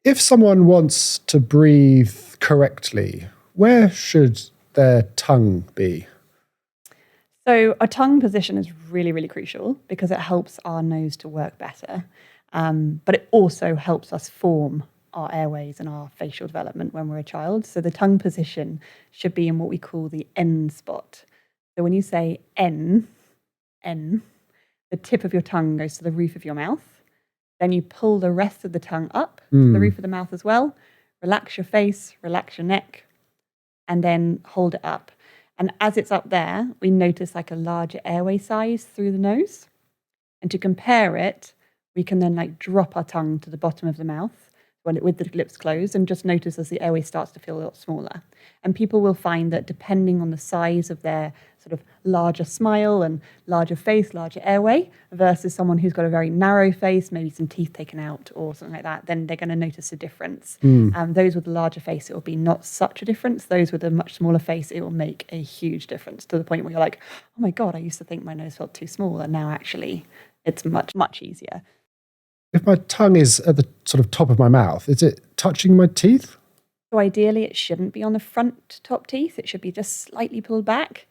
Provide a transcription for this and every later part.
If someone wants to breathe correctly, where should their tongue be? So a tongue position is really, really crucial because it helps our nose to work better. But it also helps us form our airways and our facial development when we're a child. So the tongue position should be in what we call the N spot. So when you say N, the tip of your tongue goes to the roof of your mouth. Then you pull the rest of the tongue up to the roof of the mouth as well. Relax your face, relax your neck, and then hold it up. And as it's up there, we notice like a larger airway size through the nose. And to compare it, we can then like drop our tongue to the bottom of the mouth with the lips closed and just notice as the airway starts to feel a lot smaller. And people will find that depending on the size of their sort of larger smile and larger face, larger airway versus someone who's got a very narrow face, maybe some teeth taken out or something like that, then they're going to notice a difference. Those with a larger face, it will be not such a difference. Those with a much smaller face, it will make a huge difference to the point where you're like, oh my God, I used to think my nose felt too small. And now actually it's much, much easier. If my tongue is at the sort of top of my mouth, is it touching my teeth? So ideally, it shouldn't be on the front top teeth. It should be just slightly pulled back.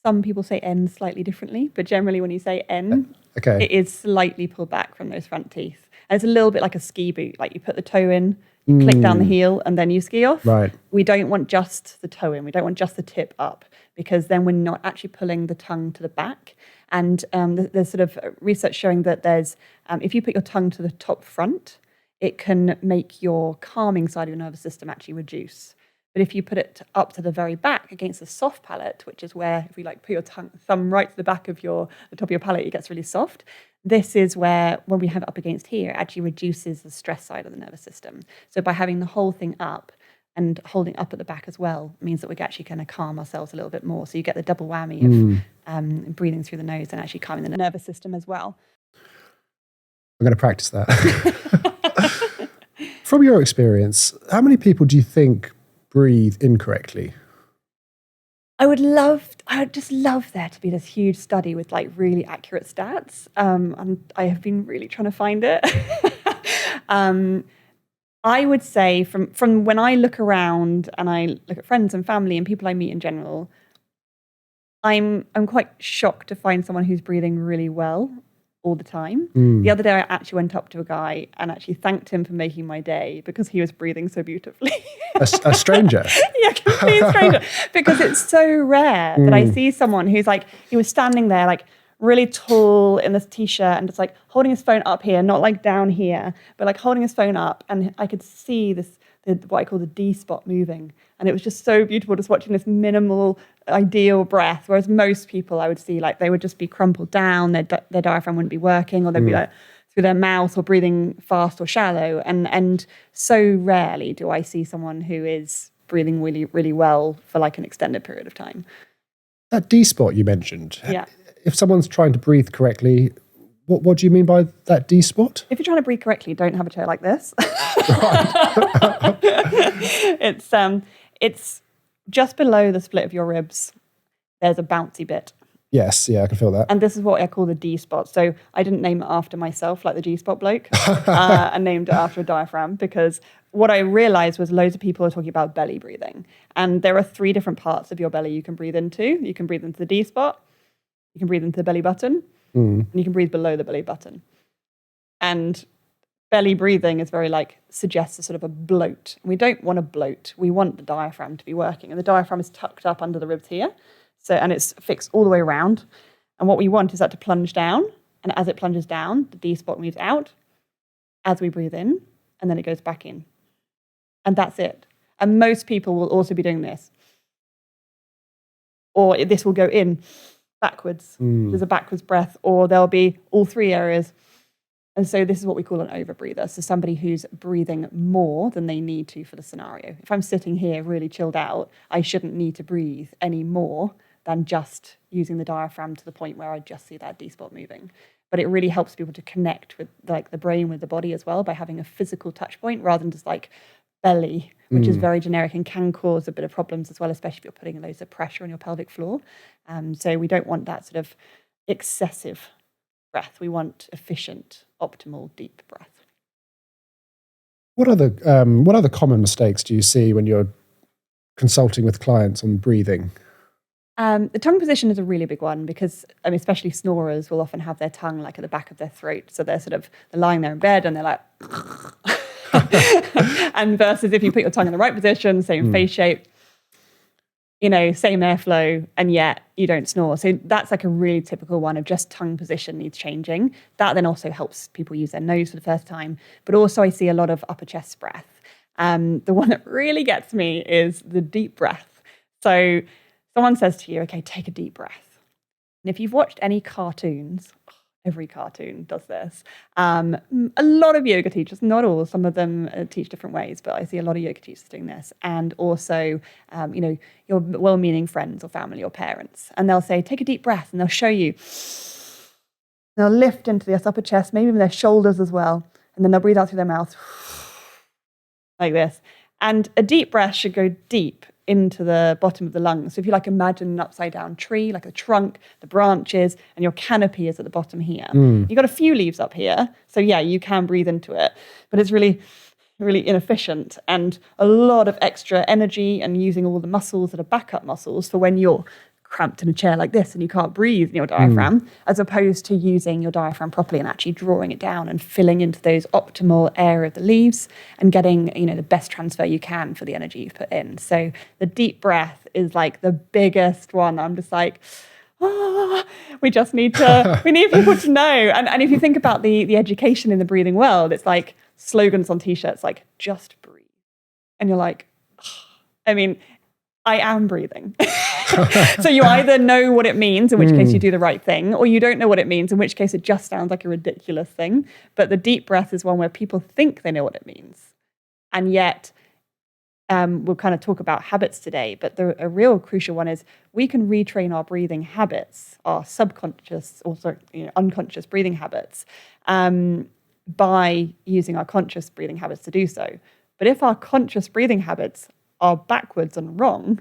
Some people say N slightly differently, but generally when you say N, it is slightly pulled back from those front teeth. And it's a little bit like a ski boot. Like you put the toe in, you click down the heel, and then you ski off. Right. We don't want just the toe in. We don't want just the tip up because then we're not actually pulling the tongue to the back. And there's sort of research showing that there's, if you put your tongue to the top front, it can make your calming side of your nervous system actually reduce. But if you put it up to the very back against the soft palate, which is where if we like put your thumb right to the back of the top of your palate, it gets really soft. This is where, when we have it up against here, it actually reduces the stress side of the nervous system. So by having the whole thing up and holding up at the back as well means that we're actually going to calm ourselves a little bit more. So you get the double whammy of breathing through the nose and actually calming the nervous system as well. I'm going to practice that. From your experience, how many people do you think breathe incorrectly? I would just love there to be this huge study with like really accurate stats. And I have been really trying to find it. I would say from when I look around and I look at friends and family and people I meet in general, I'm quite shocked to find someone who's breathing really well all the time. The other day I actually went up to a guy and actually thanked him for making my day because he was breathing so beautifully. A stranger? Yeah, complete stranger. Because it's so rare that I see someone who's like, he was standing there like really tall in this t-shirt and just like holding his phone up here, not like down here, but like holding his phone up, and I could see what I call the D spot moving. And it was just so beautiful just watching this minimal, ideal breath. Whereas most people I would see, like they would just be crumpled down, their diaphragm wouldn't be working, or they'd be like through their mouth or breathing fast or shallow. And so rarely do I see someone who is breathing really, really well for like an extended period of time. That D spot you mentioned. Yeah. If someone's trying to breathe correctly, what do you mean by that D spot? If you're trying to breathe correctly, don't have a chair like this. It's just below the split of your ribs. There's a bouncy bit. Yes, yeah, I can feel that. And this is what I call the D spot. So I didn't name it after myself, like the G spot bloke. I named it after a diaphragm because what I realized was loads of people are talking about belly breathing. And there are 3 different parts of your belly you can breathe into. You can breathe into the D spot, you can breathe into the belly button, and you can breathe below the belly button. And belly breathing is very like, suggests a sort of a bloat. We don't want to bloat. We want the diaphragm to be working. And the diaphragm is tucked up under the ribs here. So, and it's fixed all the way around. And what we want is that to plunge down. And as it plunges down, the D spot moves out as we breathe in, and then it goes back in. And that's it. And most people will also be doing this. Or this will go in backwards. There's a backwards breath, or there'll be all 3 areas. And so this is what we call an overbreather. So somebody who's breathing more than they need to for the scenario. If I'm sitting here really chilled out, I shouldn't need to breathe any more than just using the diaphragm to the point where I just see that D spot moving. But it really helps people to connect with like the brain with the body as well by having a physical touch point rather than just like belly, which is very generic and can cause a bit of problems as well, especially if you're putting loads of pressure on your pelvic floor. So we don't want that sort of excessive breath. We want efficient, optimal, deep breath. What other common mistakes do you see when you're consulting with clients on breathing? The tongue position is a really big one because, especially snorers will often have their tongue like at the back of their throat. So they're lying there in bed and they're like, and versus if you put your tongue in the right position, same face shape, same airflow, and yet you don't snore. So that's like a really typical one of just tongue position needs changing. That then also helps people use their nose for the first time. But also I see a lot of upper chest breath. The one that really gets me is the deep breath. So someone says to you, okay, take a deep breath. And if you've watched any cartoons, every cartoon does this. A lot of yoga teachers, not all, some of them teach different ways, but I see a lot of yoga teachers doing this. And also, your well-meaning friends or family or parents. And they'll say, take a deep breath, and they'll show you. They'll lift into this upper chest, maybe even their shoulders as well. And then they'll breathe out through their mouth like this. And a deep breath should go deep into the bottom of the lungs. So if you imagine an upside down tree, like a trunk, the branches, and your canopy is at the bottom here. You've got a few leaves up here. So yeah, you can breathe into it, but it's really, really inefficient and a lot of extra energy and using all the muscles that are backup muscles for when you're cramped in a chair like this and you can't breathe in your diaphragm, as opposed to using your diaphragm properly and actually drawing it down and filling into those optimal area of the leaves and getting, the best transfer you can for the energy you've put in. So the deep breath is like the biggest one. I'm just like, we just need we need people to know. And if you think about the education in the breathing world, it's like slogans on t-shirts like, just breathe. And you're like, I am breathing. So you either know what it means, in which case you do the right thing, or you don't know what it means, in which case it just sounds like a ridiculous thing. But the deep breath is one where people think they know what it means. And yet, we'll kind of talk about habits today, but a real crucial one is we can retrain our breathing habits, our subconscious, unconscious breathing habits, by using our conscious breathing habits to do so. But if our conscious breathing habits are backwards and wrong,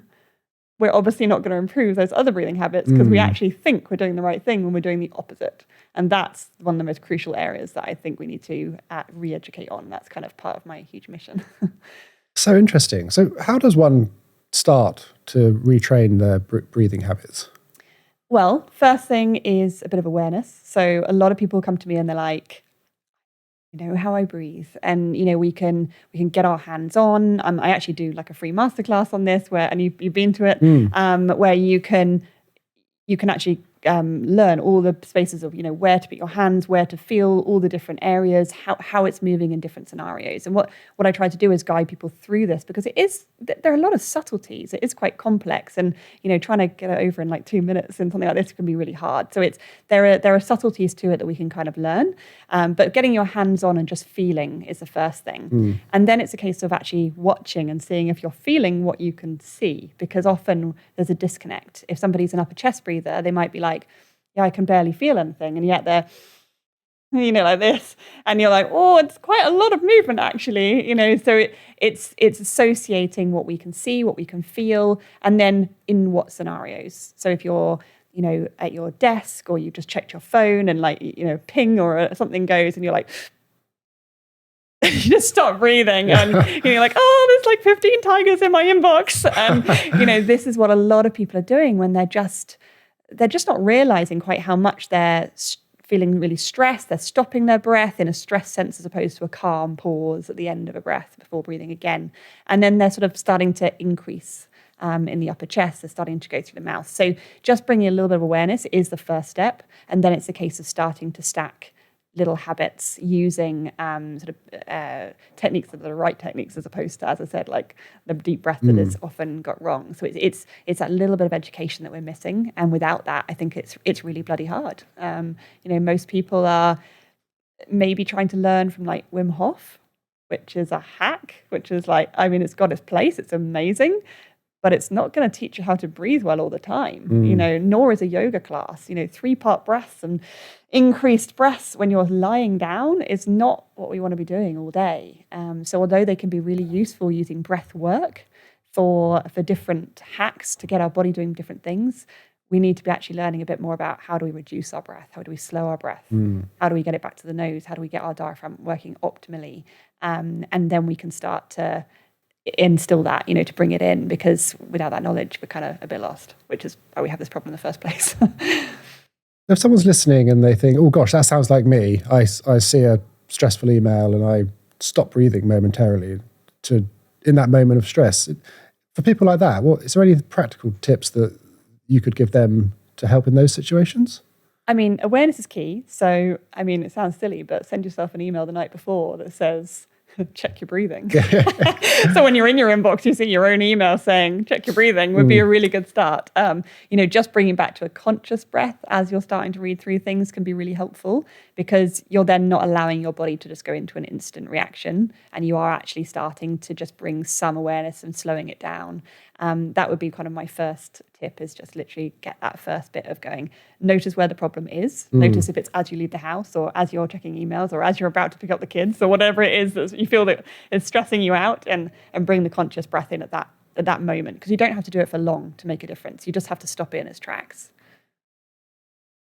we're obviously not going to improve those other breathing habits because we actually think we're doing the right thing when we're doing the opposite. And that's one of the most crucial areas that I think we need to re-educate on. That's kind of part of my huge mission. So interesting. So how does one start to retrain their breathing habits? Well, first thing is a bit of awareness. So a lot of people come to me and they're like, how I breathe. And, we can get our hands on. I actually do like a free masterclass on this and you've been to it, where you can actually learn all the spaces of, where to put your hands, where to feel all the different areas, how it's moving in different scenarios. And what I try to do is guide people through this because there are a lot of subtleties. It is quite complex and, trying to get it over in like 2 minutes and something like this can be really hard. So there are subtleties to it that we can kind of learn. But getting your hands on and just feeling is the first thing. And then it's a case of actually watching and seeing if you're feeling what you can see, because often there's a disconnect. If somebody's an upper chest breather, they might be like, yeah, I can barely feel anything. And yet they're, like this. And you're like, oh, it's quite a lot of movement actually, So it's associating what we can see, what we can feel, and then in what scenarios. So if you're, at your desk or you just checked your phone and ping or something goes and you're like, you just stop breathing and you're like, oh, there's like 15 tigers in my inbox. And, this is what a lot of people are doing when they're just not realizing quite how much they're feeling really stressed. They're stopping their breath in a stress sense as opposed to a calm pause at the end of a breath before breathing again. And then they're sort of starting to increase in the upper chest. They're starting to go through the mouth. So just bringing a little bit of awareness is the first step. And then it's a case of starting to stack little habits using techniques that are the right techniques as opposed to, as I said, like the deep breath that is often got wrong. So it's that little bit of education that we're missing. And without that, I think it's really bloody hard. Most people are maybe trying to learn from like Wim Hof, which is a hack, which is like, it's got its place. It's amazing. But it's not going to teach you how to breathe well all the time, nor is a yoga class. 3-part breaths and increased breaths when you're lying down is not what we want to be doing all day. So although they can be really useful using breath work for different hacks to get our body doing different things, we need to be actually learning a bit more about how do we reduce our breath? How do we slow our breath? How do we get it back to the nose? How do we get our diaphragm working optimally? And then we can start to instill that, to bring it in, because without that knowledge, we're kind of a bit lost, which is why we have this problem in the first place. If someone's listening and they think, oh gosh, that sounds like me, I see a stressful email and I stop breathing momentarily in that moment of stress. For people like that, is there any practical tips that you could give them to help in those situations? I mean, awareness is key. So, I mean, it sounds silly, but send yourself an email the night before that says, check your breathing. So when you're in your inbox, you see your own email saying, check your breathing would be a really good start. Just bringing back to a conscious breath as you're starting to read through things can be really helpful, because you're then not allowing your body to just go into an instant reaction, and you are actually starting to just bring some awareness and slowing it down. That would be kind of my first tip, is just literally get that first bit of going. Notice where the problem is. Notice if it's as you leave the house, or as you're checking emails, or as you're about to pick up the kids, or whatever it is that you feel that is stressing you out, and bring the conscious breath in at that moment, because you don't have to do it for long to make a difference. You just have to stop it in its tracks.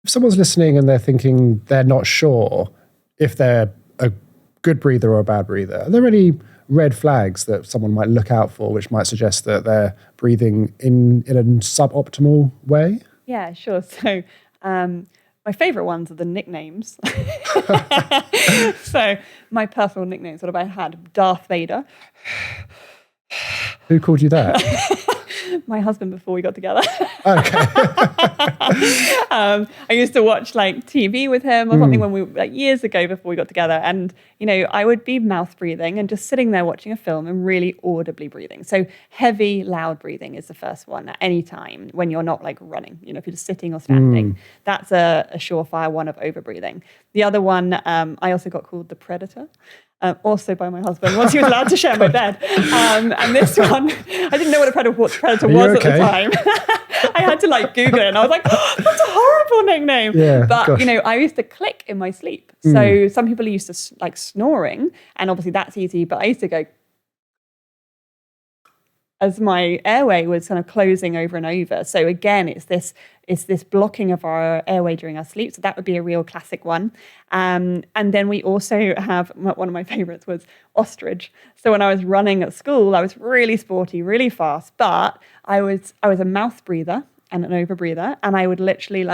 If someone's listening and they're thinking they're not sure if they're a good breather or a bad breather, are there any red flags that someone might look out for which might suggest that they're breathing in a suboptimal way? Yeah, sure. So my favourite ones are the nicknames. So my personal nicknames, what have I had? Darth Vader. Who called you that? My husband, before we got together. Okay. I used to watch like TV with him or something when we years ago before we got together, and I would be mouth breathing and just sitting there watching a film and really audibly breathing. So heavy, loud breathing is the first one at any time when you're not like running. If you're just sitting or standing, that's a surefire one of over breathing. The other one, I also got called the Predator. Also by my husband, once he was allowed to share my bed. And this one, I didn't know what a predator was at the time. I had to Google it, and I was like, oh, that's a horrible nickname. Yeah, but, gosh. I used to click in my sleep. So some people are used to snoring, and obviously that's easy, but I used to go as my airway was kind of closing over and over. So again, it's this blocking of our airway during our sleep. So that would be a real classic one. And then we also have, one of my favorites was ostrich. So when I was running at school, I was really sporty, really fast, but I was a mouth breather and an over breather. And I would literally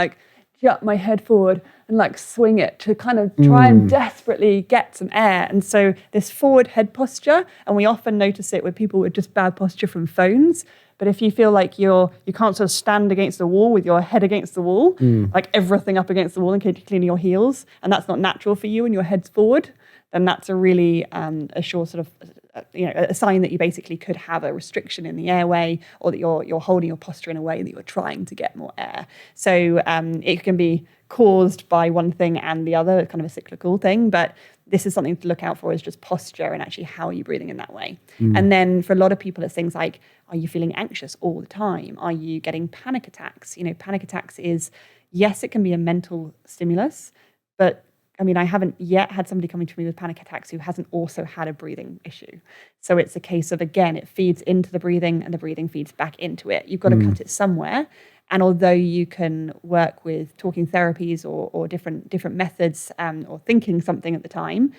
jut my head forward and swing it to kind of try and desperately get some air. And so this forward head posture, and we often notice it with people with just bad posture from phones. But if you feel like you can't sort of stand against the wall with your head against the wall, like everything up against the wall, including your heels, and that's not natural for you and your head's forward, then that's a really a sure sort of a sign that you basically could have a restriction in the airway, or that you're holding your posture in a way that you're trying to get more air. So it can be caused by one thing and the other, kind of a cyclical thing, but this is something to look out for, is just posture and actually how are you breathing in that way. And then for a lot of people, it's things like, are you feeling anxious all the time? Are you getting panic attacks? Panic attacks is, yes, it can be a mental stimulus, but I mean, I haven't yet had somebody coming to me with panic attacks who hasn't also had a breathing issue. So it's a case of, again, it feeds into the breathing and the breathing feeds back into it. You've got to cut it somewhere. And although you can work with talking therapies or different methods or thinking something at the time,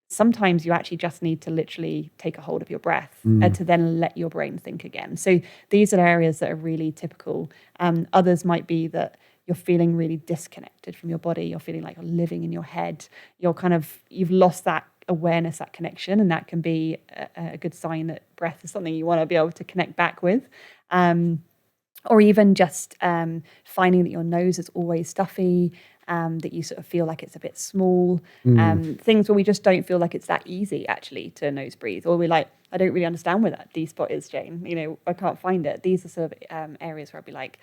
sometimes you actually just need to literally take a hold of your breath and to then let your brain think again. So these are areas that are really typical. Others might be that you're feeling really disconnected from your body. You're feeling like you're living in your head. You've lost that awareness, that connection, and that can be a good sign that breath is something you want to be able to connect back with. Or even just finding that your nose is always stuffy, that you sort of feel like it's a bit small. Things where we just don't feel like it's that easy actually to nose breathe, or we're like, I don't really understand where that D spot is, Jane. I can't find it. These are sort of areas where I'd be like,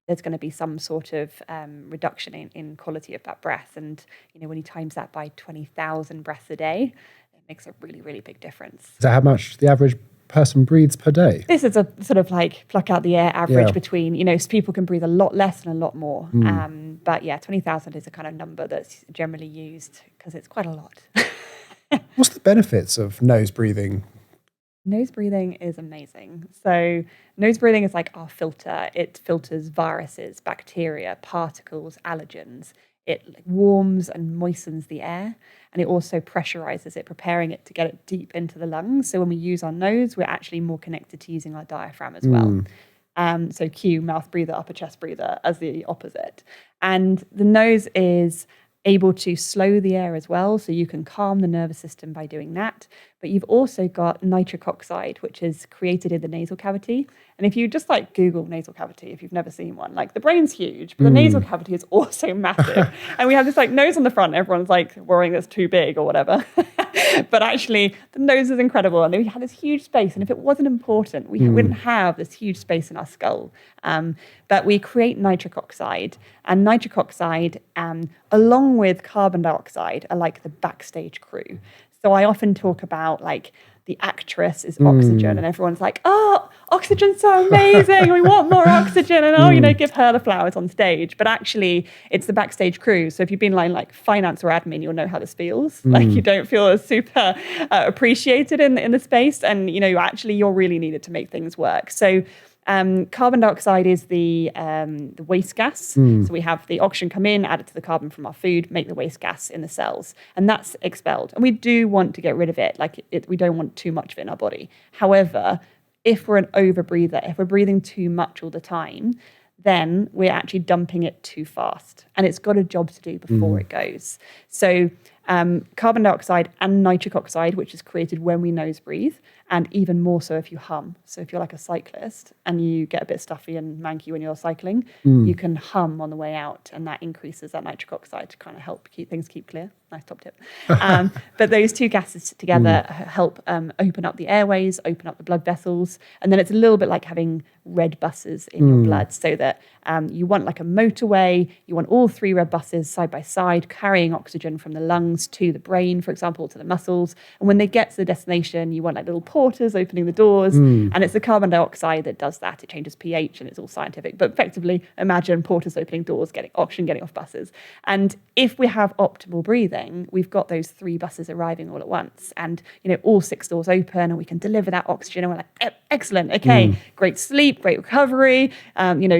there's going to be some sort of reduction in quality of that breath. And, when you times that by 20,000 breaths a day, it makes a really, really big difference. Is that how much the average person breathes per day? This is a sort of pluck out the air average between, people can breathe a lot less and a lot more. But yeah, 20,000 is a kind of number that's generally used because it's quite a lot. What's the benefits of nose breathing? Nose breathing is amazing. So nose breathing is like our filter. It filters viruses, bacteria, particles, allergens. it like warms and moistens the air, and it also pressurizes it, preparing it to get it deep into the lungs. So when we use our nose, we're actually more connected to using our diaphragm as well. So Q, mouth breather, upper chest breather, as the opposite. And the nose is able to slow the air as well, so you can calm the nervous system by doing that. But you've also got nitric oxide, which is created in the nasal cavity. And if you just like Google nasal cavity, if you've never seen one, like the brain's huge, but the nasal cavity is also massive. And we have this like nose on the front. Everyone's like worrying it's too big or whatever. But actually the nose is incredible. And we have this huge space. And if it wasn't important, we wouldn't have this huge space in our skull. But we create nitric oxide. And nitric oxide, along with carbon dioxide, are like the backstage crew. So I often talk about like the actress is oxygen, and everyone's like, oh, oxygen's so amazing. We want more oxygen. And, give her the flowers on stage. But actually, it's the backstage crew. So if you've been like finance or admin, you'll know how this feels. Like you don't feel as super appreciated in the space. And, actually, you're really needed to make things work. So carbon dioxide is the waste gas. So we have the oxygen come in, add it to the carbon from our food, make the waste gas in the cells, and that's expelled. And we do want to get rid of it. We don't want too much of it in our body. However, if we're an overbreather, if we're breathing too much all the time, then we're actually dumping it too fast. And it's got a job to do before it goes. So carbon dioxide and nitric oxide, which is created when we nose breathe, and even more so if you hum. So if you're like a cyclist and you get a bit stuffy and manky when you're cycling, you can hum on the way out, and that increases that nitric oxide to kind of help keep things clear. Nice top tip. But those two gases together help open up the airways, open up the blood vessels, and then it's a little bit like having red buses in your blood, so that you want like a motorway, you want all three red buses side by side carrying oxygen from the lungs to the brain, for example, to the muscles. And when they get to the destination, you want like little porters opening the doors, and it's the carbon dioxide that does that. It changes pH, and it's all scientific. But effectively, imagine porters opening doors, getting oxygen, getting off buses. And if we have optimal breathing, we've got those three buses arriving all at once, and all six doors open, and we can deliver that oxygen. And we're like, excellent, okay, great sleep, great recovery.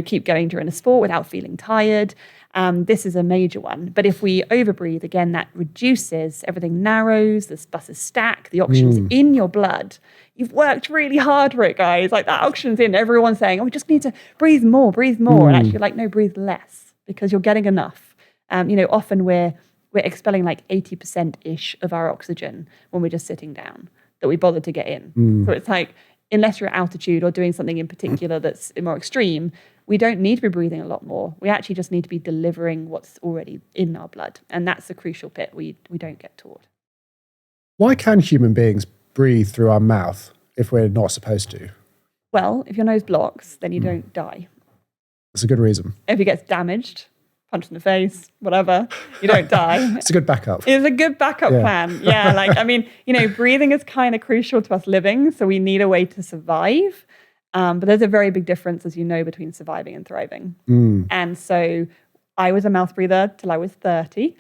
Keep going during a sport without feeling tired. This is a major one. But if we overbreathe, again, that reduces, everything narrows, the buses stack, the oxygen's in your blood. You've worked really hard for it, guys. Like that oxygen's in. Everyone's saying, we just need to breathe more. And actually you're like, no, breathe less, because you're getting enough. Often we're expelling like 80%-ish of our oxygen when we're just sitting down that we bothered to get in. So it's like, unless you're at altitude or doing something in particular that's more extreme, we don't need to be breathing a lot more. We actually just need to be delivering what's already in our blood. And that's the crucial bit we don't get taught. Why can human beings breathe through our mouth if we're not supposed to? Well, if your nose blocks, then you don't die. That's a good reason. If it gets damaged, punch in the face, whatever, you don't die. It's a good backup. It's a good backup plan. Yeah, breathing is kind of crucial to us living, so we need a way to survive. But there's a very big difference, as you know, between surviving and thriving. And so I was a mouth breather till I was 30.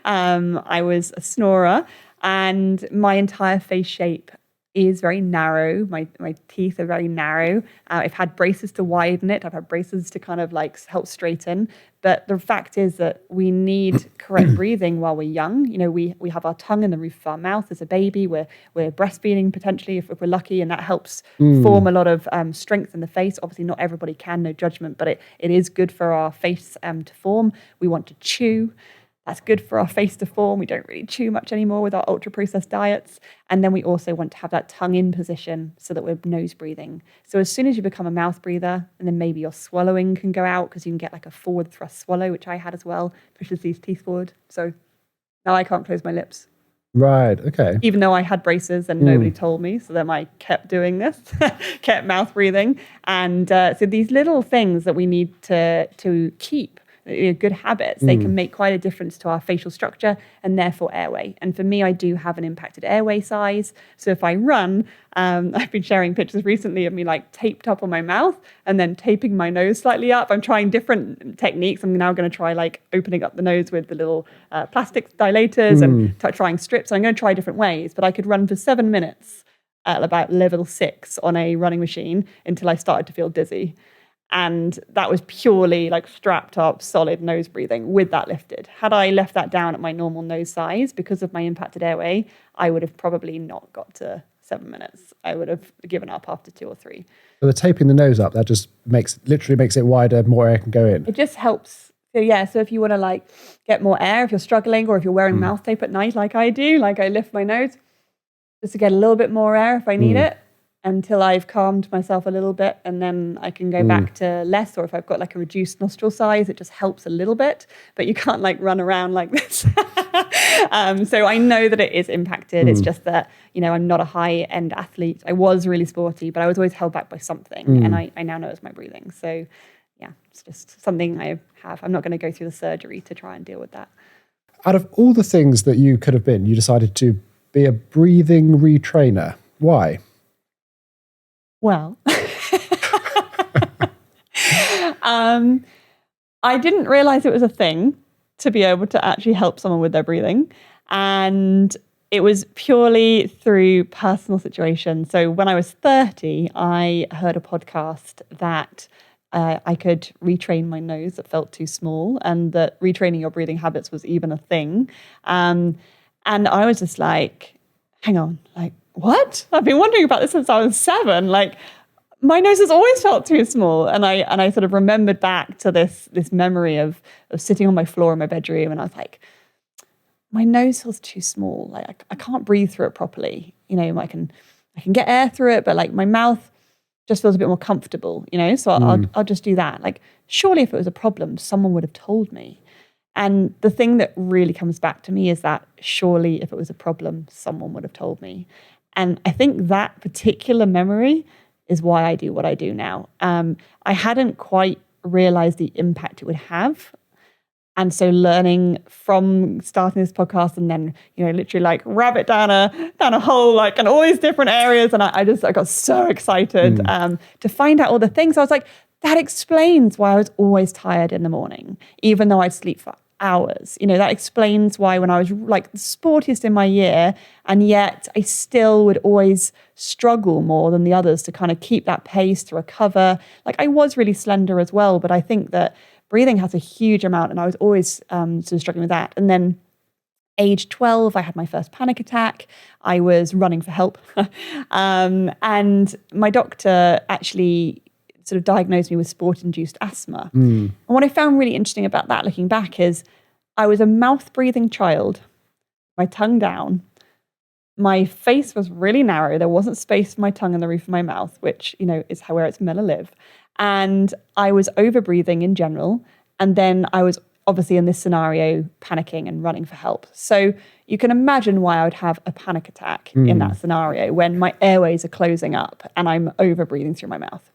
I was a snorer, and my entire face shape is very narrow. My teeth are very narrow. I've had braces to widen it. I've had braces to kind of like help straighten. But the fact is that we need correct breathing while we're young. We have our tongue in the roof of our mouth as a baby. We're breastfeeding potentially if we're lucky, and that helps form a lot of strength in the face. Obviously, not everybody can, no judgment, but it is good for our face to form. We want to chew. That's good for our face to form. We don't really chew much anymore with our ultra-processed diets. And then we also want to have that tongue in position so that we're nose breathing. So as soon as you become a mouth breather, and then maybe your swallowing can go out, because you can get like a forward thrust swallow, which I had as well, pushes these teeth forward. So now I can't close my lips. Right, okay. Even though I had braces and nobody told me, so then I kept doing this, kept mouth breathing. And so these little things that we need to keep, good habits, they can make quite a difference to our facial structure and therefore airway. And for me, I do have an impacted airway size. So if I run, I've been sharing pictures recently of me like taped up on my mouth and then taping my nose slightly up. I'm trying different techniques. I'm now going to try like opening up the nose with the little plastic dilators and trying strips. I'm going to try different ways, but I could run for 7 minutes at about level 6 on a running machine until I started to feel dizzy. And that was purely like strapped up, solid nose breathing with that lifted. Had I left that down at my normal nose size because of my impacted airway, I would have probably not got to 7 minutes. I would have given up after 2 or 3. So the taping the nose up, that just literally makes it wider, more air can go in. It just helps. So yeah, so if you want to like get more air, if you're struggling, or if you're wearing mouth tape at night like I do, like I lift my nose just to get a little bit more air if I need it, until I've calmed myself a little bit, and then I can go back to less. Or if I've got like a reduced nostril size, it just helps a little bit, but you can't like run around like this. So I know that it is impacted. It's just that, you know, I'm not a high-end athlete. I was really sporty, but I was always held back by something, and I now know it's my breathing. So yeah, it's just something I have. I'm not going to go through the surgery to try and deal with that. Out of all the things that you could have been, you decided to be a breathing retrainer. Why? Well, I didn't realize it was a thing to be able to actually help someone with their breathing. And it was purely through personal situations. So when I was 30, I heard a podcast that I could retrain my nose that felt too small, and that retraining your breathing habits was even a thing. And I was just like, hang on, like, what? I've been wondering about this since I was 7. Like, my nose has always felt too small. And I sort of remembered back to this memory of sitting on my floor in my bedroom, and I was like, my nose feels too small. Like, I can't breathe through it properly. You know, I can get air through it, but like my mouth just feels a bit more comfortable, you know? So I'll just do that. Like, surely if it was a problem, someone would have told me. And the thing that really comes back to me is that surely if it was a problem, someone would have told me. And I think that particular memory is why I do what I do now. I hadn't quite realized the impact it would have. And so learning from starting this podcast, and then, you know, literally like rabbit down a hole, like, in all these different areas. And I got so excited to find out all the things. I was like, that explains why I was always tired in the morning, even though I'd sleep for hours. You know, that explains why when I was like the sportiest in my year, and yet I still would always struggle more than the others to kind of keep that pace, to recover. Like, I was really slender as well, but I think that breathing has a huge amount, and I was always sort of struggling with that. And then age 12, I had my first panic attack. I was running for help. And my doctor actually sort of diagnosed me with sport-induced asthma. And what I found really interesting about that, looking back, is I was a mouth-breathing child, my tongue down. My face was really narrow. There wasn't space for my tongue in the roof of my mouth, which, you know, is where it's meant to live. And I was over-breathing in general. And then I was obviously in this scenario panicking and running for help. So you can imagine why I would have a panic attack in that scenario, when my airways are closing up and I'm over-breathing through my mouth.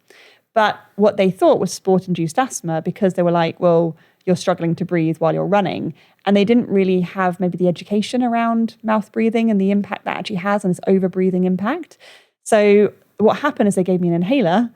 But what they thought was sport-induced asthma, because they were like, well, you're struggling to breathe while you're running. And they didn't really have maybe the education around mouth breathing and the impact that actually has on this over-breathing impact. So what happened is they gave me an inhaler,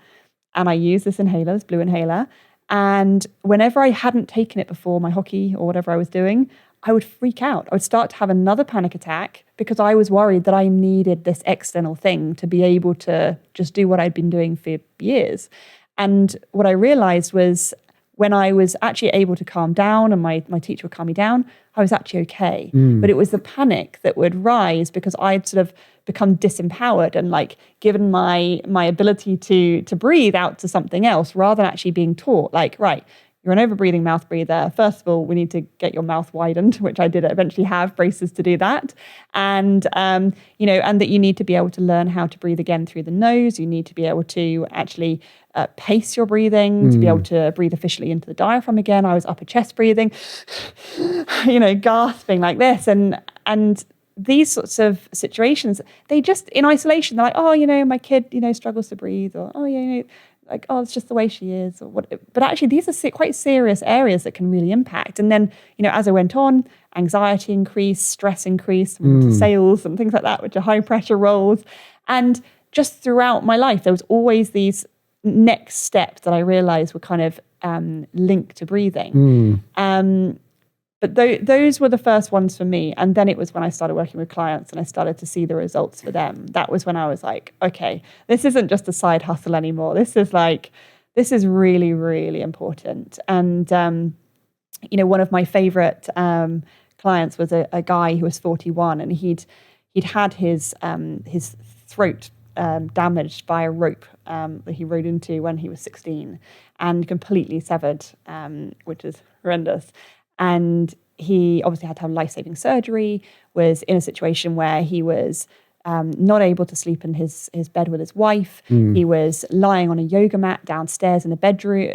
and I used this inhaler, this blue inhaler. And whenever I hadn't taken it before my hockey or whatever I was doing, I would freak out. I would start to have another panic attack because I was worried that I needed this external thing to be able to just do what I'd been doing for years. And what I realized was, when I was actually able to calm down and my teacher would calm me down, I was actually okay. But it was the panic that would rise because I'd sort of become disempowered and like given my ability to breathe out to something else, rather than actually being taught, like, right, you're an over-breathing mouth breather. First of all, we need to get your mouth widened, which I did eventually have braces to do that. And, you know, and that you need to be able to learn how to breathe again through the nose. You need to be able to actually pace your breathing, to be able to breathe efficiently into the diaphragm again. I was upper chest breathing, you know, gasping like this. And these sorts of situations, they just, in isolation, they're like, oh, you know, my kid, you know, struggles to breathe, or, oh, yeah, you know, like, oh, it's just the way she is, or what. But actually, these are quite serious areas that can really impact. And then, you know, as I went on, anxiety increased, stress increased, sales and things like that, which are high pressure roles. And just throughout my life, there was always these next steps that I realized were kind of linked to breathing. But those were the first ones for me. And then it was when I started working with clients and I started to see the results for them. That was when I was like, okay, this isn't just a side hustle anymore. This is like This is really, really important. And, one of my favorite clients was a guy who was 41, and he'd had his throat damaged by a rope that he rode into when he was 16 and completely severed, which is horrendous. And he obviously had to have life-saving surgery, was in a situation where he was not able to sleep in his bed with his wife. He was lying on a yoga mat downstairs in the bedroom,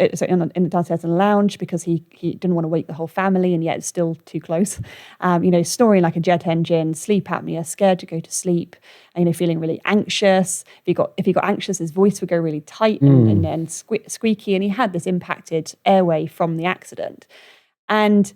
downstairs in the lounge, because he didn't want to wake the whole family, and yet it's still too close. Snoring like a jet engine, sleep apnea, scared to go to sleep, and feeling really anxious. If he got anxious, his voice would go really tight and squeaky, and he had this impacted airway from the accident. And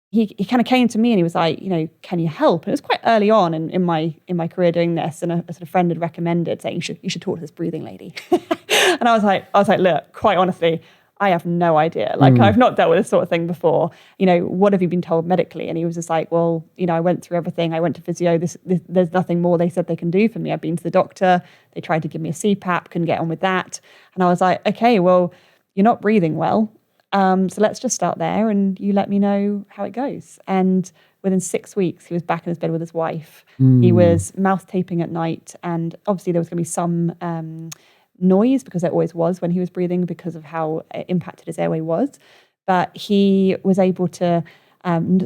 he kind of came to me and he was like, can you help? And it was quite early on in my career doing this, and a sort of friend had recommended saying you should talk to this breathing lady. And I was like, look, quite honestly, I have no idea. Like I've not dealt with this sort of thing before. What have you been told medically? And he was just like, well, I went through everything. I went to physio. There's nothing more they said they can do for me. I've been to the doctor. They tried to give me a CPAP, couldn't get on with that. And I was like, okay, well, you're not breathing well. So let's just start there, and you let me know how it goes. And within 6 weeks, he was back in his bed with his wife. He was mouth taping at night, and obviously there was going to be some noise, because there always was when he was breathing, because of how impacted his airway was. But he was able to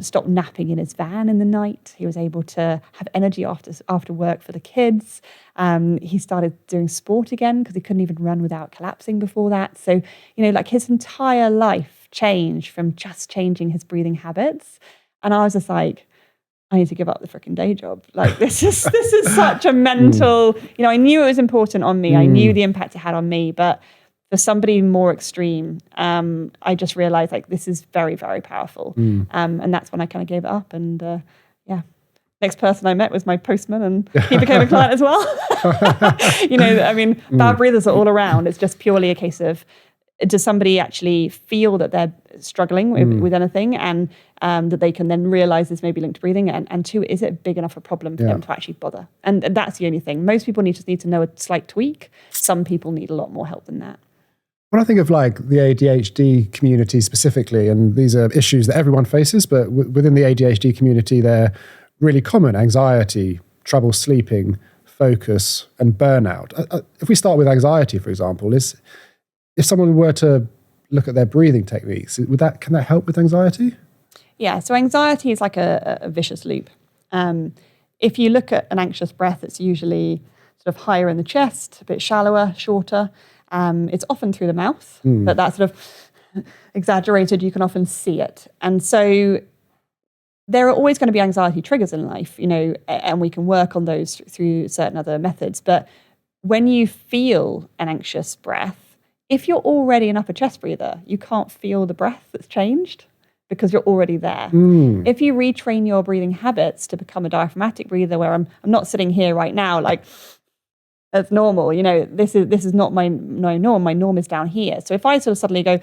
stop napping in his van in the night. He was able to have energy after work for the kids. He started doing sport again, because he couldn't even run without collapsing before that. So, his entire life changed from just changing his breathing habits. And I was just like, I need to give up the freaking day job. Like this is such a mental, I knew it was important on me. I knew the impact it had on me, but for somebody more extreme, I just realized like this is very, very powerful. And that's when I kind of gave it up. And next person I met was my postman, and he became a client as well. Bad breathers are all around. It's just purely a case of, does somebody actually feel that they're struggling with anything, and that they can then realize this may be linked to breathing, and two, is it big enough a problem for them to actually bother? And that's the only thing. Most people just need to know a slight tweak. Some people need a lot more help than that. When I think of like the ADHD community specifically, and these are issues that everyone faces, but within the ADHD community, they're really common: anxiety, trouble sleeping, focus, and burnout. If we start with anxiety, for example, if someone were to look at their breathing techniques, can that help with anxiety? Yeah, so anxiety is like a vicious loop. If you look at an anxious breath, it's usually sort of higher in the chest, a bit shallower, shorter. It's often through the mouth, but that's sort of exaggerated. You can often see it. And so there are always going to be anxiety triggers in life, and we can work on those through certain other methods. But when you feel an anxious breath, if you're already an upper chest breather, you can't feel the breath that's changed because you're already there. If you retrain your breathing habits to become a diaphragmatic breather, where I'm not sitting here right now like that's normal, this is not my norm. My norm is down here. So if I sort of suddenly go,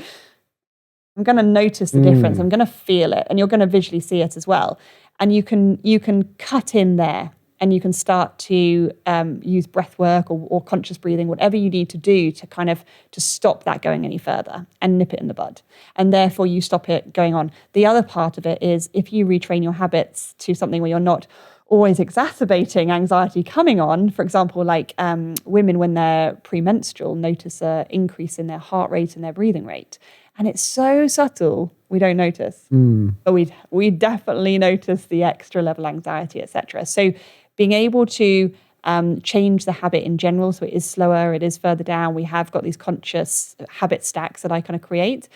I'm going to notice the difference. I'm going to feel it, and you're going to visually see it as well. And you can cut in there. And you can start to use breath work or conscious breathing, whatever you need to do to stop that going any further and nip it in the bud. And therefore you stop it going on. The other part of it is if you retrain your habits to something where you're not always exacerbating anxiety coming on, for example, like women when they're premenstrual notice an increase in their heart rate and their breathing rate. And it's so subtle, we don't notice. But we definitely notice the extra level anxiety, etc. So being able to change the habit in general, so it is slower, it is further down. We have got these conscious habit stacks that I kind of create.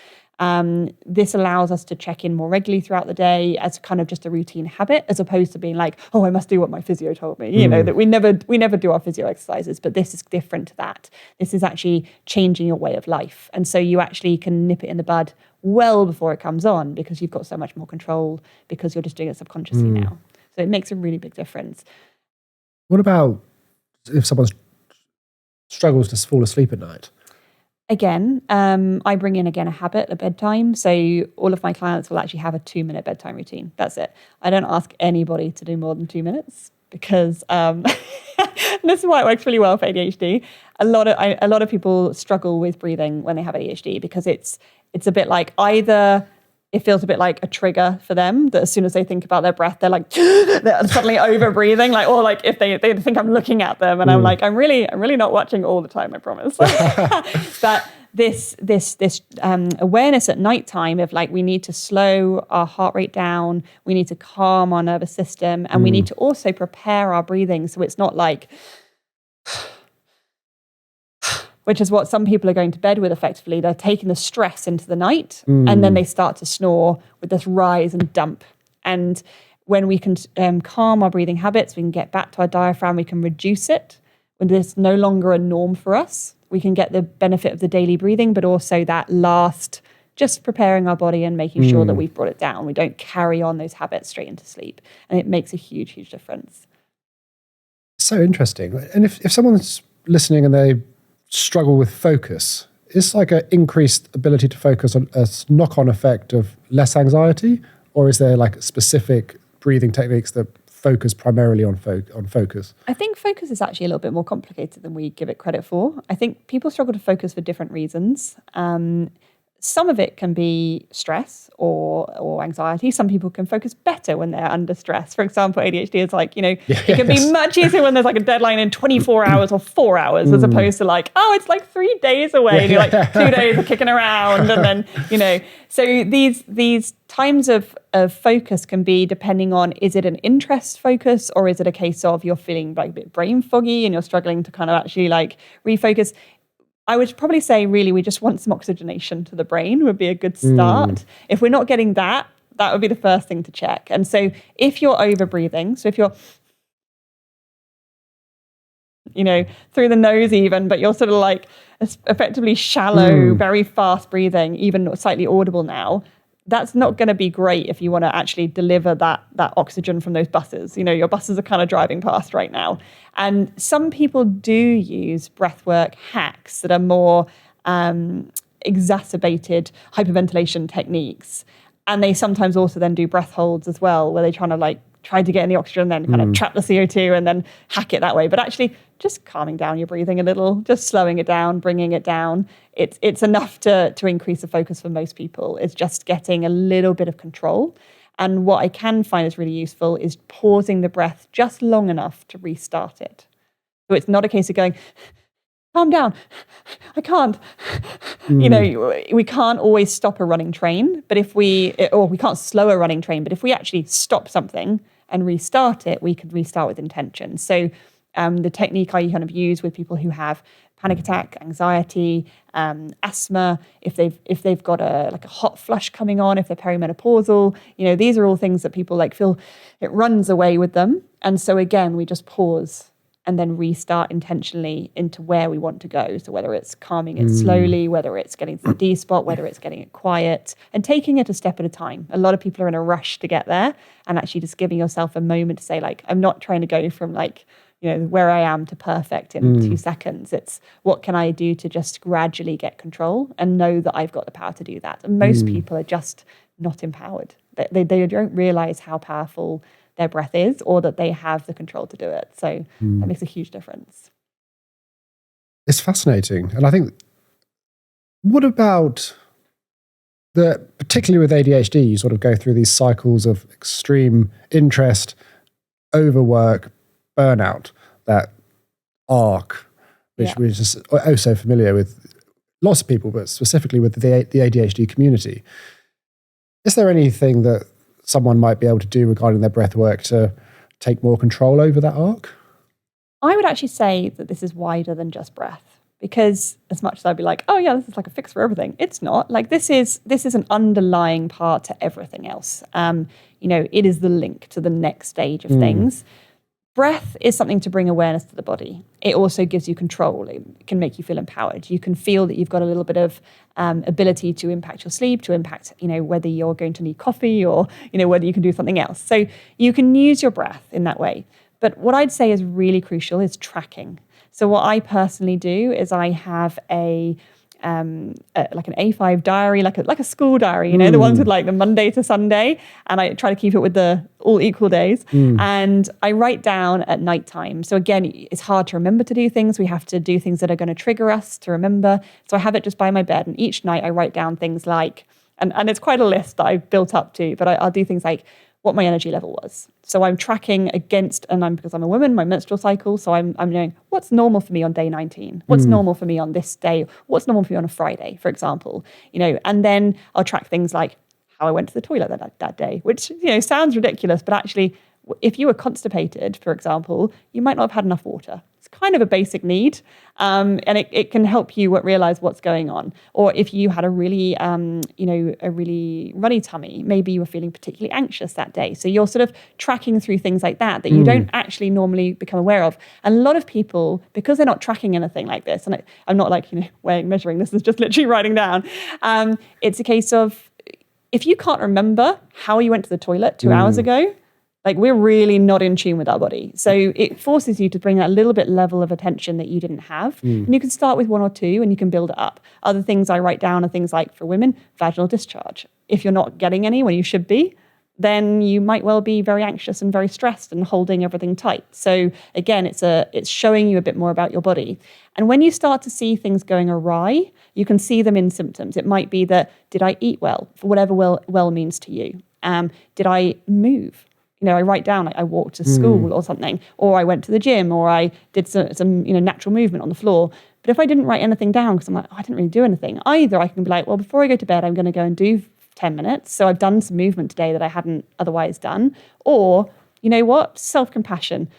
This allows us to check in more regularly throughout the day as kind of just a routine habit, as opposed to being like, oh, I must do what my physio told me. That we never do our physio exercises, but this is different to that. This is actually changing your way of life. And so you actually can nip it in the bud well before it comes on, because you've got so much more control, because you're just doing it subconsciously now. So it makes a really big difference. What about if someone struggles to fall asleep at night? Again, I bring in a habit at bedtime. So all of my clients will actually have a 2-minute bedtime routine. That's it. I don't ask anybody to do more than 2 minutes. because this is why it works really well for ADHD. A lot of people struggle with breathing when they have ADHD because it's a bit like either it feels a bit like a trigger for them that as soon as they think about their breath, they're like they're suddenly over breathing, like, or like if they think I'm looking at them and I'm like, I'm really not watching all the time, I promise. But this awareness at nighttime of like, we need to slow our heart rate down, we need to calm our nervous system, and we need to also prepare our breathing so it's not like, which is what some people are going to bed with effectively. They're taking the stress into the night and then they start to snore with this rise and dump. And when we can calm our breathing habits, we can get back to our diaphragm, we can reduce it when it's no longer a norm for us. We can get the benefit of the daily breathing, but also that last, just preparing our body and making sure that we've brought it down. We don't carry on those habits straight into sleep. And it makes a huge, huge difference. So interesting. And if someone's listening and they struggle with focus, is like an increased ability to focus on a knock-on effect of less anxiety, or is there like specific breathing techniques that focus primarily on focus? I think focus is actually a little bit more complicated than we give it credit for. I think people struggle to focus for different reasons. Some of it can be stress or anxiety. Some people can focus better when they're under stress. For example, ADHD is like, it can be much easier when there's like a deadline in 24 hours or 4 hours, as opposed to like, oh, it's like 3 days away. And you're like 2 days are kicking around. And then, so these times of focus can be depending on, is it an interest focus, or is it a case of you're feeling like a bit brain foggy and you're struggling to kind of actually like refocus? I would probably say really we just want some oxygenation to the brain would be a good start. If we're not getting that would be the first thing to check. And so if you're over breathing, so if you're, through the nose even, but you're sort of like effectively shallow, very fast breathing, even slightly audible now, that's not going to be great if you want to actually deliver that oxygen from those buses. Your buses are kind of driving past right now. And some people do use breathwork hacks that are more exacerbated hyperventilation techniques. And they sometimes also then do breath holds as well, where they're try to get in the oxygen, then kind of trap the CO2 and then hack it that way. But actually just calming down your breathing a little, just slowing it down, bringing it down. It's enough to increase the focus for most people. It's just getting a little bit of control. And what I can find is really useful is pausing the breath just long enough to restart it. So it's not a case of going, calm down, I can't. We can't always stop a running train, but we can't slow a running train, but if we actually stop something and restart it, we can restart with intention. So the technique I kind of use with people who have panic attack, anxiety, asthma, if they've got a hot flush coming on, if they're perimenopausal, these are all things that people feel it runs away with them. And so again, we just pause and then restart intentionally into where we want to go. So whether it's calming it slowly, whether it's getting to the D spot, whether it's getting it quiet, and taking it a step at a time. A lot of people are in a rush to get there, and actually just giving yourself a moment to say, I'm not trying to go from where I am to perfect in 2 seconds. It's what can I do to just gradually get control and know that I've got the power to do that. And most people are just not empowered. They don't realize how powerful their breath is, or that they have the control to do it. So that makes a huge difference. It's fascinating. And I think, what about particularly with ADHD, you sort of go through these cycles of extreme interest, overwork, burnout, that arc, which we're just so familiar with lots of people, but specifically with the ADHD community. Is there anything that someone might be able to do regarding their breath work to take more control over that arc? I would actually say that this is wider than just breath, because as much as I'd be like, oh yeah, this is like a fix for everything, it's not. This is an underlying part to everything else. It is the link to the next stage of things. Breath is something to bring awareness to the body. It also gives you control. It can make you feel empowered. You can feel that you've got a little bit of ability to impact your sleep, to impact, whether you're going to need coffee or, whether you can do something else. So you can use your breath in that way. But what I'd say is really crucial is tracking. So what I personally do is I have a like an A5 diary, like a school diary, the ones with like the Monday to Sunday, and I try to keep it with the all equal days. And I write down at nighttime. So again, it's hard to remember to do things. We have to do things that are going to trigger us to remember. So I have it just by my bed, and each night I write down things like, and it's quite a list that I've built up to, but I'll do things like what my energy level was. So I'm tracking against, because I'm a woman, my menstrual cycle. So I'm knowing what's normal for me on day 19, what's normal for me on this day, what's normal for me on a Friday, for example, and then I'll track things like how I went to the toilet that day, which, sounds ridiculous, but actually, if you were constipated, for example, you might not have had enough water. It's kind of a basic need, and it can help you realize what's going on. Or if you had a really, a really runny tummy, maybe you were feeling particularly anxious that day. So you're sort of tracking through things like that you don't actually normally become aware of. And a lot of people, because they're not tracking anything like this, and I'm not like, weighing, measuring, this is just literally writing down. It's a case of, if you can't remember how you went to the toilet 2 hours ago, like, we're really not in tune with our body. So it forces you to bring that little bit level of attention that you didn't have. And you can start with 1 or 2 and you can build it up. Other things I write down are things like, for women, vaginal discharge. If you're not getting any when you should be, then you might well be very anxious and very stressed and holding everything tight. So again, it's showing you a bit more about your body. And when you start to see things going awry, you can see them in symptoms. It might be that, did I eat well, for whatever well means to you? Did I move? I write down, like, I walked to school or something, or I went to the gym, or I did some natural movement on the floor. But if I didn't write anything down, because I'm like, I didn't really do anything, either I can be like, well, before I go to bed, I'm going to go and do 10 minutes. So I've done some movement today that I hadn't otherwise done. Or, you know what? Self-compassion.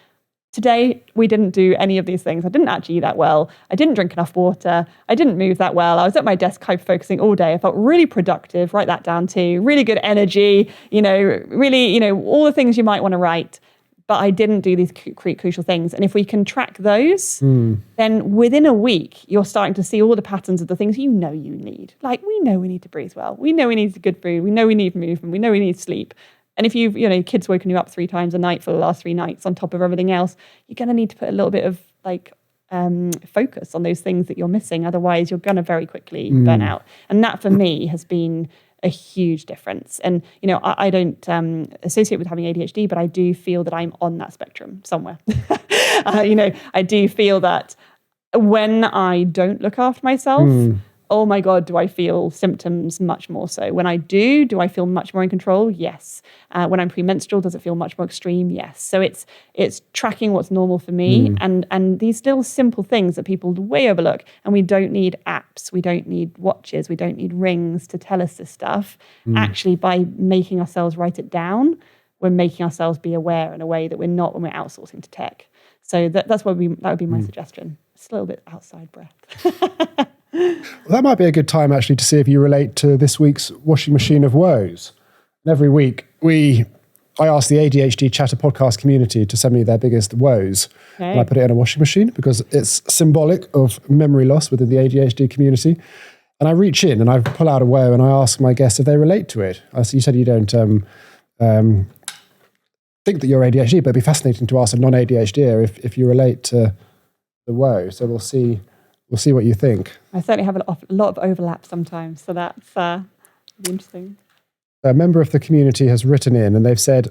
Today, we didn't do any of these things. I didn't actually eat that well. I didn't drink enough water. I didn't move that well. I was at my desk focusing all day. I felt really productive. Write that down too. Really good energy, really, all the things you might want to write. But I didn't do these crucial things. And if we can track those, then within a week, you're starting to see all the patterns of the things you need. Like, we know we need to breathe well. We know we need good food. We know we need movement. We know we need sleep. And if you've, kids woken you up 3 times a night for the last 3 nights on top of everything else, you're going to need to put a little bit of focus on those things that you're missing. Otherwise, you're going to very quickly burn out. And that for me has been a huge difference. And, I don't associate with having ADHD, but I do feel that I'm on that spectrum somewhere. I do feel that when I don't look after myself, oh my God, do I feel symptoms much more so? When I do I feel much more in control? Yes. When I'm premenstrual, does it feel much more extreme? Yes. So it's tracking what's normal for me and these little simple things that people way overlook. And we don't need apps. We don't need watches. We don't need rings to tell us this stuff. Actually, by making ourselves write it down, we're making ourselves be aware in a way that we're not when we're outsourcing to tech. So that would be my suggestion. It's a little bit outside breath. Well, that might be a good time actually to see if you relate to this week's washing machine of woes. And every week I ask the ADHD Chatter podcast community to send me their biggest woes. Okay. And I put it in a washing machine because it's symbolic of memory loss within the ADHD community. And I reach in and I pull out a woe and I ask my guests if they relate to it. You said you don't think that you're ADHD, but it'd be fascinating to ask a non-ADHDer if you relate to the woe. So we'll see what you think. I certainly have a lot of overlap sometimes, so that's interesting. A member of the community has written in and they've said,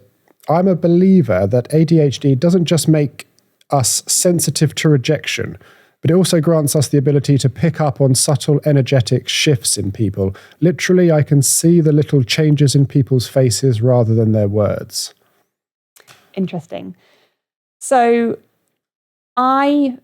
I'm a believer that ADHD doesn't just make us sensitive to rejection, but it also grants us the ability to pick up on subtle energetic shifts in people. Literally, I can see the little changes in people's faces rather than their words. Interesting. So I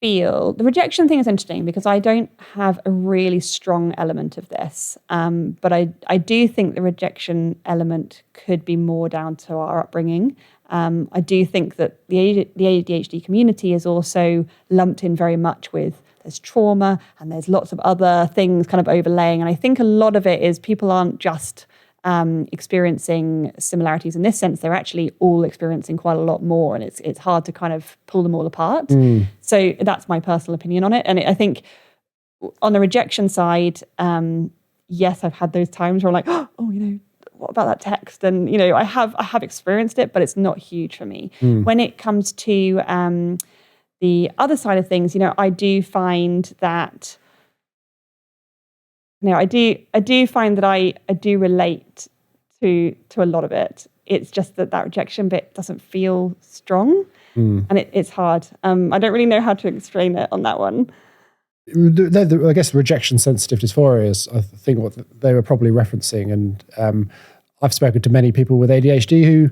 feel the rejection thing is interesting because I don't have a really strong element of this. But I do think the rejection element could be more down to our upbringing. I do think that the ADHD community is also lumped in very much with there's trauma and there's lots of other things kind of overlaying. And I think a lot of it is people aren't just experiencing similarities in this sense. They're actually all experiencing quite a lot more, and it's hard to kind of pull them all apart. So that's my personal opinion on it. And I think on the rejection side, yes, I've had those times where I'm like, oh, what about that text? And I have experienced it, but it's not huge for me. When it comes to the other side of things, I do find that I do find that I do relate to a lot of it. It's just that rejection bit doesn't feel strong, and it's hard. I don't really know how to explain it on that one. I guess rejection sensitive dysphoria is, I think, what they were probably referencing. And I've spoken to many people with ADHD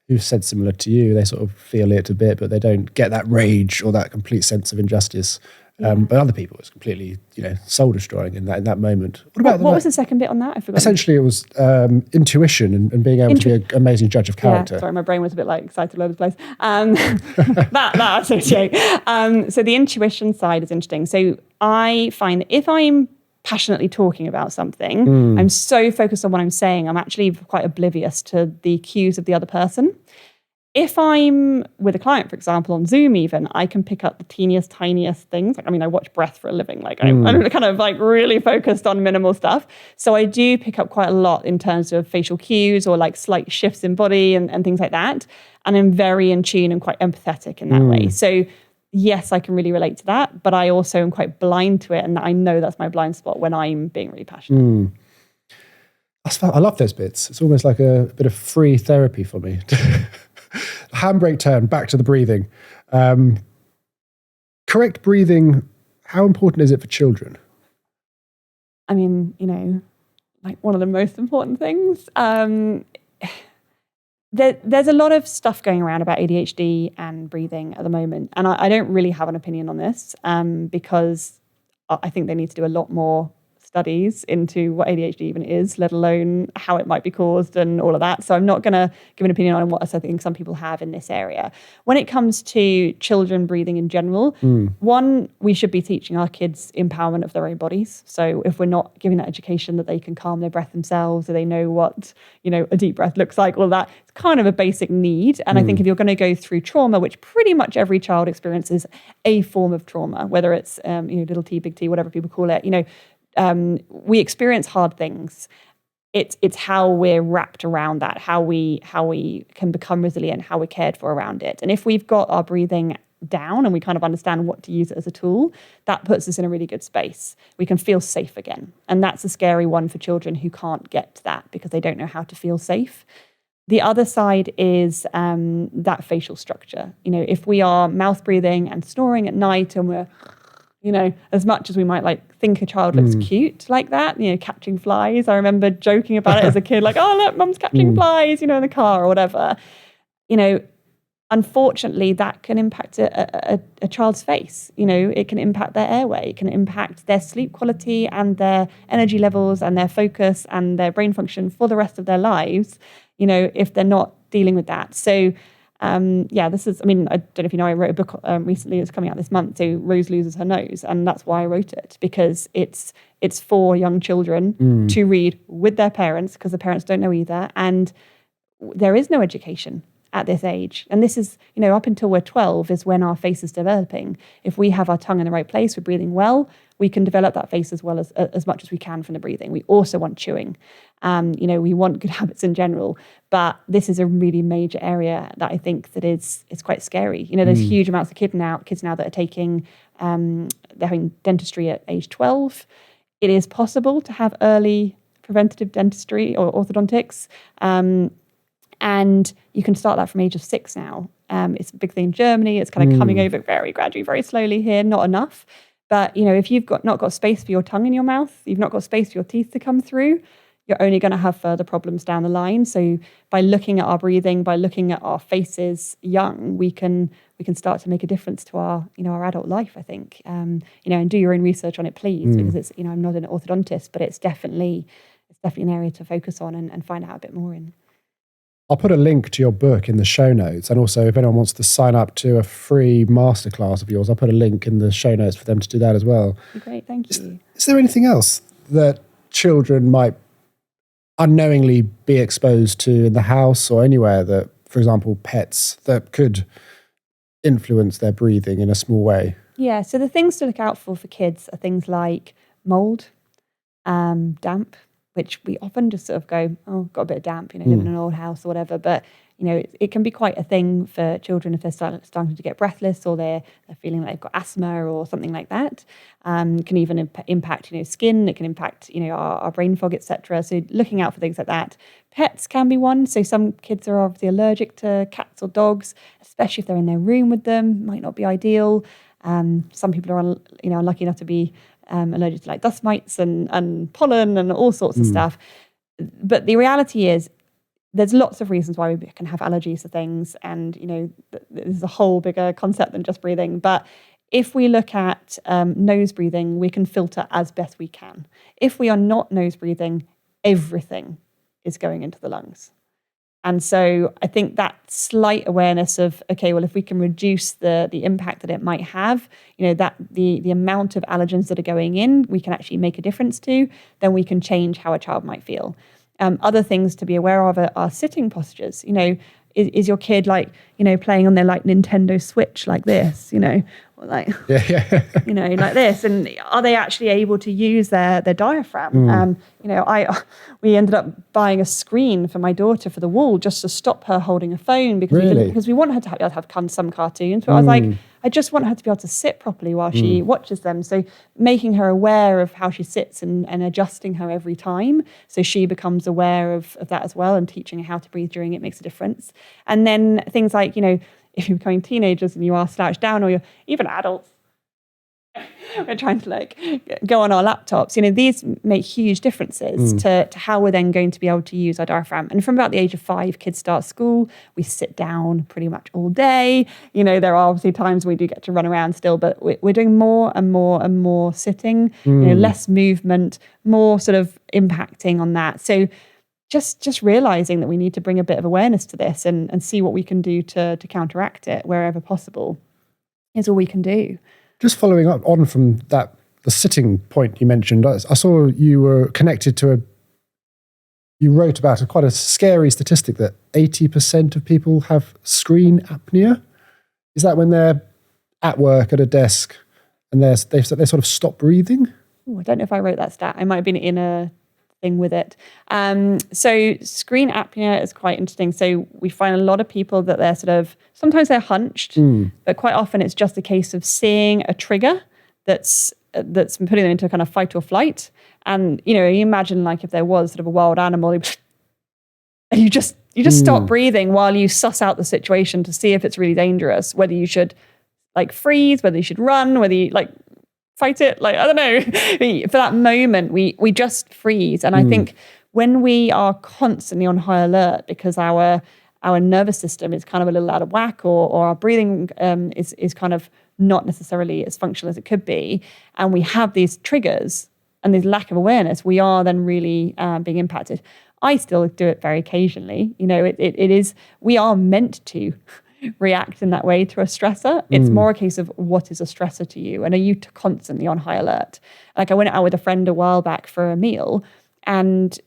who said similar to you. They sort of feel it a bit, but they don't get that rage or that complete sense of injustice. But other people, it's completely, soul destroying in that moment. What was the second bit on that? I forgot. Essentially, it was intuition and being able to be an amazing judge of character. Yeah, sorry, my brain was a bit excited all over the place. That I associate. So the intuition side is interesting. So I find that if I'm passionately talking about something, I'm so focused on what I'm saying, I'm actually quite oblivious to the cues of the other person. If I'm with a client, for example, on Zoom even, I can pick up the teeniest, tiniest things. I watch breath for a living. I'm kind of really focused on minimal stuff. So I do pick up quite a lot in terms of facial cues or slight shifts in body and things like that. And I'm very in tune and quite empathetic in that way. So yes, I can really relate to that, but I also am quite blind to it. And I know that's my blind spot when I'm being really passionate. I love those bits. It's almost like a bit of free therapy for me. Handbrake turn, back to the breathing. Correct breathing, how important is it for children? One of the most important things. There's a lot of stuff going around about ADHD and breathing at the moment. And I don't really have an opinion on this because I think they need to do a lot more studies into what ADHD even is, let alone how it might be caused and all of that. So I'm not going to give an opinion on what I think some people have in this area. When it comes to children breathing in general, one, we should be teaching our kids empowerment of their own bodies. So if we're not giving that education that they can calm their breath themselves, or they know what, a deep breath looks like, all of that, it's kind of a basic need. And I think if you're going to go through trauma, which pretty much every child experiences a form of trauma, whether it's, little t, big T, whatever people call it, we experience hard things. It's how we're wrapped around that, how we can become resilient, how we're cared for around it. And if we've got our breathing down and we kind of understand what to use it as a tool, that puts us in a really good space. We can feel safe again. And that's a scary one for children who can't get to that because they don't know how to feel safe. The other side is that facial structure. If we are mouth breathing and snoring at night and we're as much as we might think a child looks cute like that, catching flies. I remember joking about it as a kid, oh, look, mum's catching flies, in the car or whatever. Unfortunately, that can impact a child's face. It can impact their airway. It can impact their sleep quality and their energy levels and their focus and their brain function for the rest of their lives, if they're not dealing with that. So, this is, I don't know if you know, I wrote a book recently that's coming out this month, so Rose Loses Her Nose, and that's why I wrote it, because it's for young children to read with their parents, because the parents don't know either, and there is no education at this age. And this is, up until we're 12 is when our face is developing. If we have our tongue in the right place, we're breathing well, we can develop that face as well as much as we can from the breathing. We also want chewing. We want good habits in general, but this is a really major area that I think that it's quite scary. There's huge amounts of kids now that are taking, they're having dentistry at age 12. It is possible to have early preventative dentistry or orthodontics. And you can start that from age of 6 now. It's a big thing in Germany. It's kind of coming over very gradually, very slowly here, not enough. But, if you've not got space for your tongue in your mouth, you've not got space for your teeth to come through, you're only going to have further problems down the line. So by looking at our breathing, by looking at our faces young, we can start to make a difference to our, our adult life, I think. And do your own research on it, please, because it's, I'm not an orthodontist, but it's definitely an area to focus on and find out a bit more in. I'll put a link to your book in the show notes. And also, if anyone wants to sign up to a free masterclass of yours, I'll put a link in the show notes for them to do that as well. Great, thank you. Is there anything else that children might unknowingly be exposed to in the house or anywhere that, for example, pets, that could influence their breathing in a small way? Yeah, so the things to look out for kids are things like mold, damp, which we often just sort of go, oh, got a bit of damp, live in an old house or whatever. But it can be quite a thing for children if they're starting to get breathless, or they're feeling like they've got asthma or something like that. Can even impact, skin. It can impact, our brain fog, etc. So looking out for things like that. Pets can be one. So some kids are obviously allergic to cats or dogs, especially if they're in their room with them. Might not be ideal. Some people are, unlucky enough to be allergic to like dust mites and pollen and all sorts of stuff. But the reality is, there's lots of reasons why we can have allergies to things, and there's a whole bigger concept than just breathing. But if we look at nose breathing, we can filter as best we can. If we are not nose breathing, everything is going into the lungs. And so I think that slight awareness of, okay, well, if we can reduce the impact that it might have, that the amount of allergens that are going in, we can actually make a difference to, then we can change how a child might feel. Other things to be aware of are sitting postures. Is your kid playing on their Nintendo Switch like this, or like like this, and are they actually able to use their diaphragm? We ended up buying a screen for my daughter for the wall just to stop her holding a phone, because we want her to have some cartoons. But I was like, I just want her to be able to sit properly while she watches them. So making her aware of how she sits and adjusting her every time, so she becomes aware of that as well, and teaching her how to breathe during it makes a difference. And then things like, if you're becoming teenagers and you are slouched down, or you're even adults, we're trying to go on our laptops, these make huge differences to how we're then going to be able to use our diaphragm. And from about the age of 5, kids start school, we sit down pretty much all day. There are obviously times we do get to run around still, but we're doing more and more and more sitting, less movement, more sort of impacting on that. So just realizing that we need to bring a bit of awareness to this and see what we can do to counteract it wherever possible is all we can do. Just following up on from that, the sitting point you mentioned, I saw you were connected to you wrote about quite a scary statistic that 80% of people have screen apnea. Is that when they're at work at a desk and they sort of stop breathing? Ooh, I don't know if I wrote that stat. I might have been in a thing with it. So screen apnea is quite interesting. So we find a lot of people that they're sometimes they're hunched, but quite often it's just a case of seeing a trigger that's putting them into a kind of fight or flight. And, you imagine if there was sort of a wild animal and you just stop breathing while you suss out the situation to see if it's really dangerous, whether you should freeze, whether you should run, whether you fight it. I don't know. For that moment, we just freeze. And I think when we are constantly on high alert because our nervous system is kind of a little out of whack, or our breathing is kind of not necessarily as functional as it could be, and we have these triggers and this lack of awareness, we are then really being impacted. I still do it very occasionally. It is, we are meant to react in that way to a stressor. It's more a case of what is a stressor to you, and are you constantly on high alert? I went out with a friend a while back for a meal, and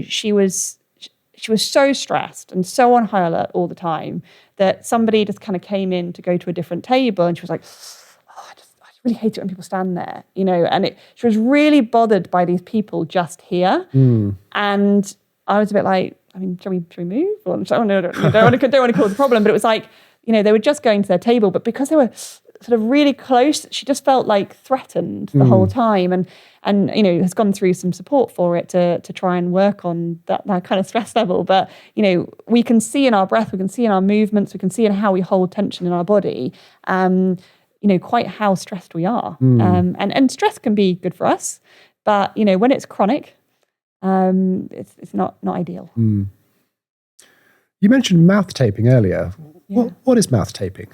she was so stressed and so on high alert all the time that somebody just kind of came in to go to a different table, and she was like, I really hate it when people stand there, and she was really bothered by these people just here. And I was a bit like, shall we move? Or, don't want to cause a problem. But it was they were just going to their table, but because they were sort of really close, she just felt threatened the whole time, and has gone through some support for it to try and work on that kind of stress level. But we can see in our breath, we can see in our movements, we can see in how we hold tension in our body, quite how stressed we are. And stress can be good for us, but when it's chronic, it's not ideal. You mentioned mouth taping earlier. Yeah. What is mouth taping?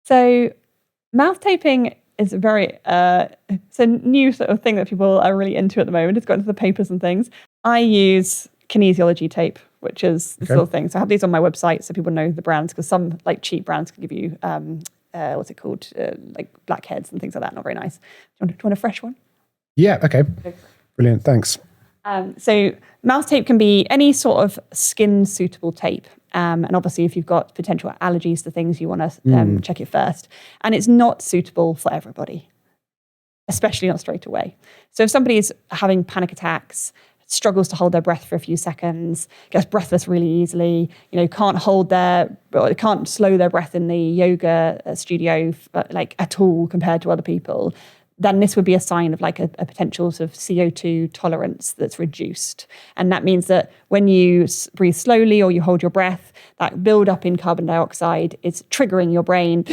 So mouth taping is a very it's a new sort of thing that people are really into at the moment. It's got into the papers and things. I use kinesiology tape, which is the sort of thing. So I have these on my website so people know the brands, because some cheap brands can give you what's it called, blackheads and things like that. Not very nice. Do you want a fresh one? Yeah. Okay. Brilliant. Thanks. So mouth tape can be any sort of skin suitable tape. And obviously, if you've got potential allergies to things, you want to check it first. And it's not suitable for everybody, especially not straight away. So if somebody is having panic attacks, struggles to hold their breath for a few seconds, gets breathless really easily, can't slow their breath in the yoga studio like at all compared to other people, then this would be a sign of like a potential sort of CO2 tolerance that's reduced. And that means that when you breathe slowly or you hold your breath, that build up in carbon dioxide is triggering your brain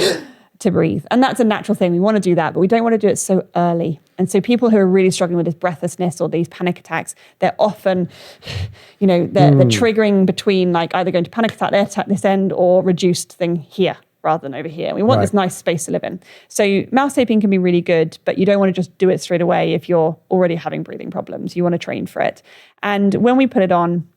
to breathe. And that's a natural thing. We want to do that, but we don't want to do it so early. And so people who are really struggling with this breathlessness or these panic attacks, they're often, they're triggering between like either going to panic attack this end or reduced thing here, rather than over here. We want this nice space to live in. So mouth taping can be really good, but you don't want to just do it straight away if you're already having breathing problems. You want to train for it. And when we put it on,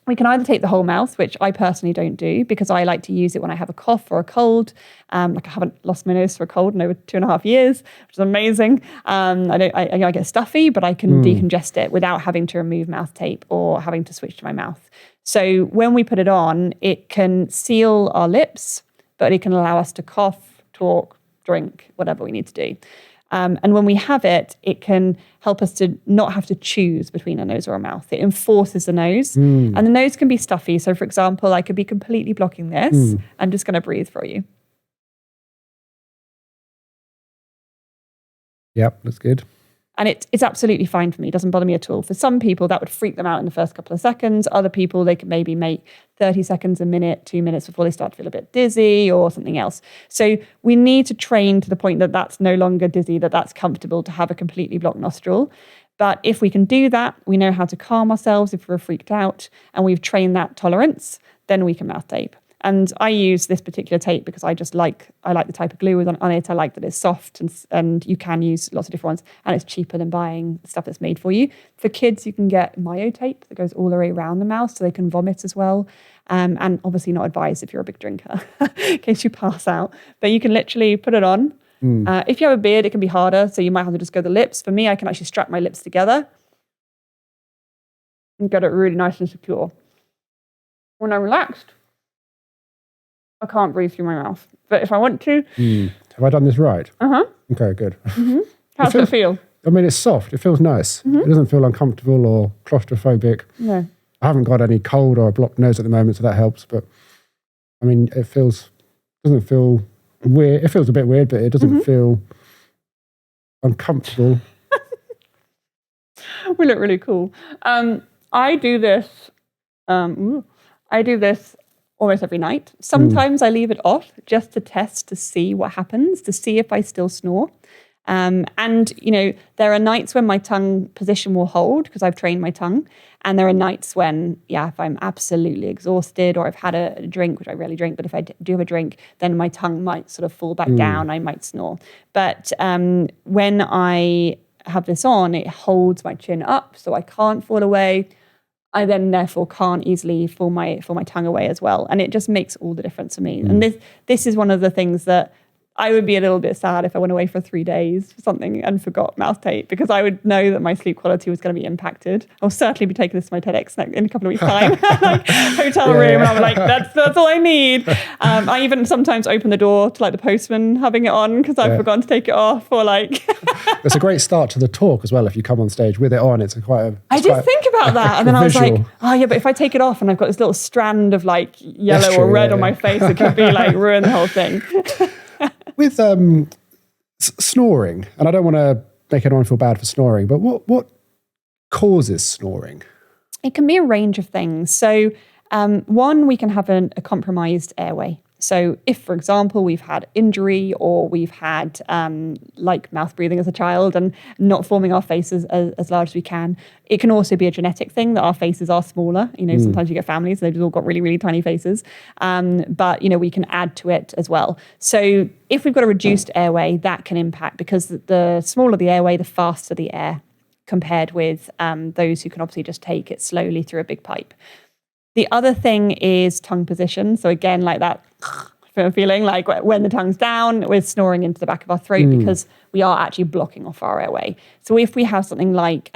we can either tape the whole mouth, which I personally don't do because I like to use it when I have a cough or a cold. Like I haven't lost my nose for a cold in over 2.5 years, which is amazing. I get stuffy, but I can decongest it without having to remove mouth tape or having to switch to my mouth. So when we put it on, it can seal our lips, but it can allow us to cough, talk, drink, whatever we need to do. And when we have it, it can help us to not have to choose between a nose or a mouth. It enforces the nose. And the nose can be stuffy. So for example, I could be completely blocking this. I'm just going to breathe for you. Yep, that's good. And it's absolutely fine for me. It doesn't bother me at all. For some people, that would freak them out in the first couple of seconds. Other people, they can maybe make 30 seconds, a minute, 2 minutes before they start to feel a bit dizzy or something else. So we need to train to the point that that's no longer dizzy, that's comfortable to have a completely blocked nostril. But if we can do that, we know how to calm ourselves if we're freaked out, and we've trained that tolerance, then we can mouth tape. And I use this particular tape because I like the type of glue on it. I like that it's soft and you can use lots of different ones, and it's cheaper than buying stuff that's made for you. For kids, you can get myo tape that goes all the way around the mouth so they can vomit as well. And obviously not advised if you're a big drinker in case you pass out. But you can literally put it on. If you have a beard, it can be harder. So you might have to just go the lips. For me, I can actually strap my lips together and get it really nice and secure. When I'm relaxed, I can't breathe through my mouth. But if I want to... Have I done this right? Uh-huh. Okay, good. How does it feel? I mean, it's soft. It feels nice. It doesn't feel uncomfortable or claustrophobic. No. I haven't got any cold or a blocked nose at the moment, so that helps. But, I mean, doesn't feel weird. It feels a bit weird, but it doesn't feel uncomfortable. We look really cool. I do this almost every night. Sometimes I leave it off just to test to see what happens, to see if I still snore. And, there are nights when my tongue position will hold because I've trained my tongue. And there are nights when, if I'm absolutely exhausted or I've had a drink, which I rarely drink, but if I do have a drink, then my tongue might sort of fall back down. I might snore. But when I have this on, it holds my chin up so I can't fall away. I then therefore can't easily fall my tongue away as well. And it just makes all the difference for me. And this is one of the things that I would be a little bit sad if I went away for 3 days for something and forgot mouth tape, because I would know that my sleep quality was going to be impacted. I'll certainly be taking this to my TEDx in a couple of weeks' time, like hotel room, and I'm like, that's all I need. I even sometimes open the door to like the postman having it on because I've forgotten to take it off, or like. It's a great start to the talk as well if you come on stage with it on. I did think about that, and then I was like, but if I take it off and I've got this little strand of like yellow or red on my face, it could be like ruin the whole thing. With snoring, and I don't want to make anyone feel bad for snoring, but what causes snoring? It can be a range of things. So one, we can have a compromised airway. So if, for example, we've had injury or we've had like mouth breathing as a child and not forming our faces as large as we can, it can also be a genetic thing that our faces are smaller. Sometimes you get families, they've all got really, really tiny faces. But, we can add to it as well. So if we've got a reduced airway, that can impact, because the smaller the airway, the faster the air, compared with those who can obviously just take it slowly through a big pipe. The other thing is tongue position. So again, like that feeling, like when the tongue's down, we're snoring into the back of our throat because we are actually blocking off our airway. So if we have something like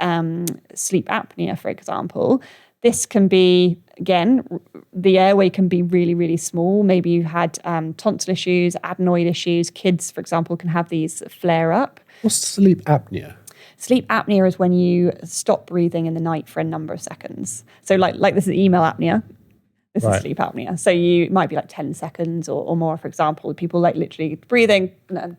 sleep apnea, for example, this can be, again, the airway can be really, really small. Maybe you had tonsil issues, adenoid issues. Kids, for example, can have these flare up. What's sleep apnea? Sleep apnea is when you stop breathing in the night for a number of seconds. So like this is email apnea. This is sleep apnea. So it might be like 10 seconds or more, for example. People like literally breathing and then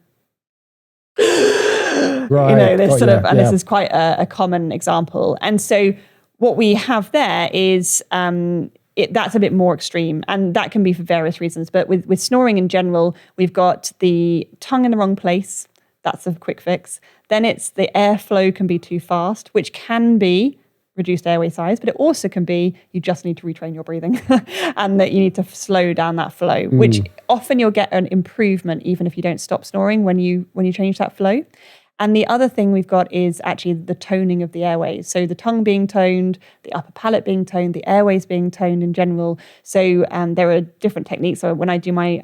this sort of, and this is quite a common example. And so what we have there is that's a bit more extreme, and that can be for various reasons. But with snoring in general, we've got the tongue in the wrong place. That's a quick fix. Then it's the airflow can be too fast, which can be reduced airway size, but it also can be you just need to retrain your breathing and that you need to slow down that flow, which often you'll get an improvement even if you don't stop snoring when you change that flow. And the other thing we've got is actually the toning of the airways. So the tongue being toned, the upper palate being toned, the airways being toned in general. So there are different techniques. So when I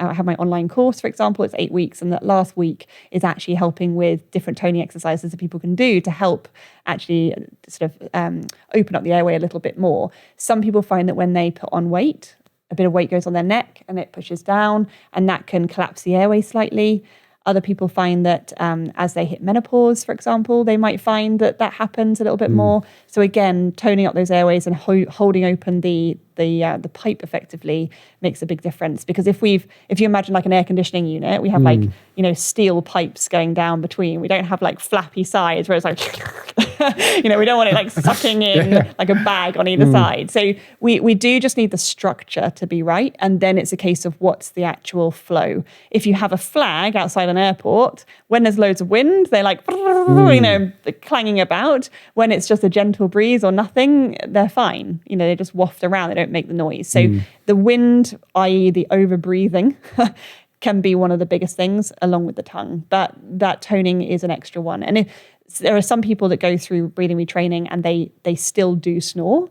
have my online course, for example, it's 8 weeks. And that last week is actually helping with different toning exercises that people can do to help actually sort of open up the airway a little bit more. Some people find that when they put on weight, a bit of weight goes on their neck and it pushes down, and that can collapse the airway slightly. Other people find that as they hit menopause, for example, they might find that happens a little bit more. So again, toning up those airways and holding open the pipe effectively makes a big difference. Because if you imagine like an air conditioning unit, we have like steel pipes going down between. We don't have like flappy sides where it's like we don't want it like sucking in like a bag on either side. So we do just need the structure to be right, and then it's a case of what's the actual flow. If you have a flag outside an airport, when there's loads of wind, they're like clanging about. When it's just a gentle breeze or nothing, they're fine. They just waft around. They don't make the noise. So the wind, i.e. the over breathing, can be one of the biggest things along with the tongue. But that toning is an extra one. And there are some people that go through breathing retraining and they still do snore,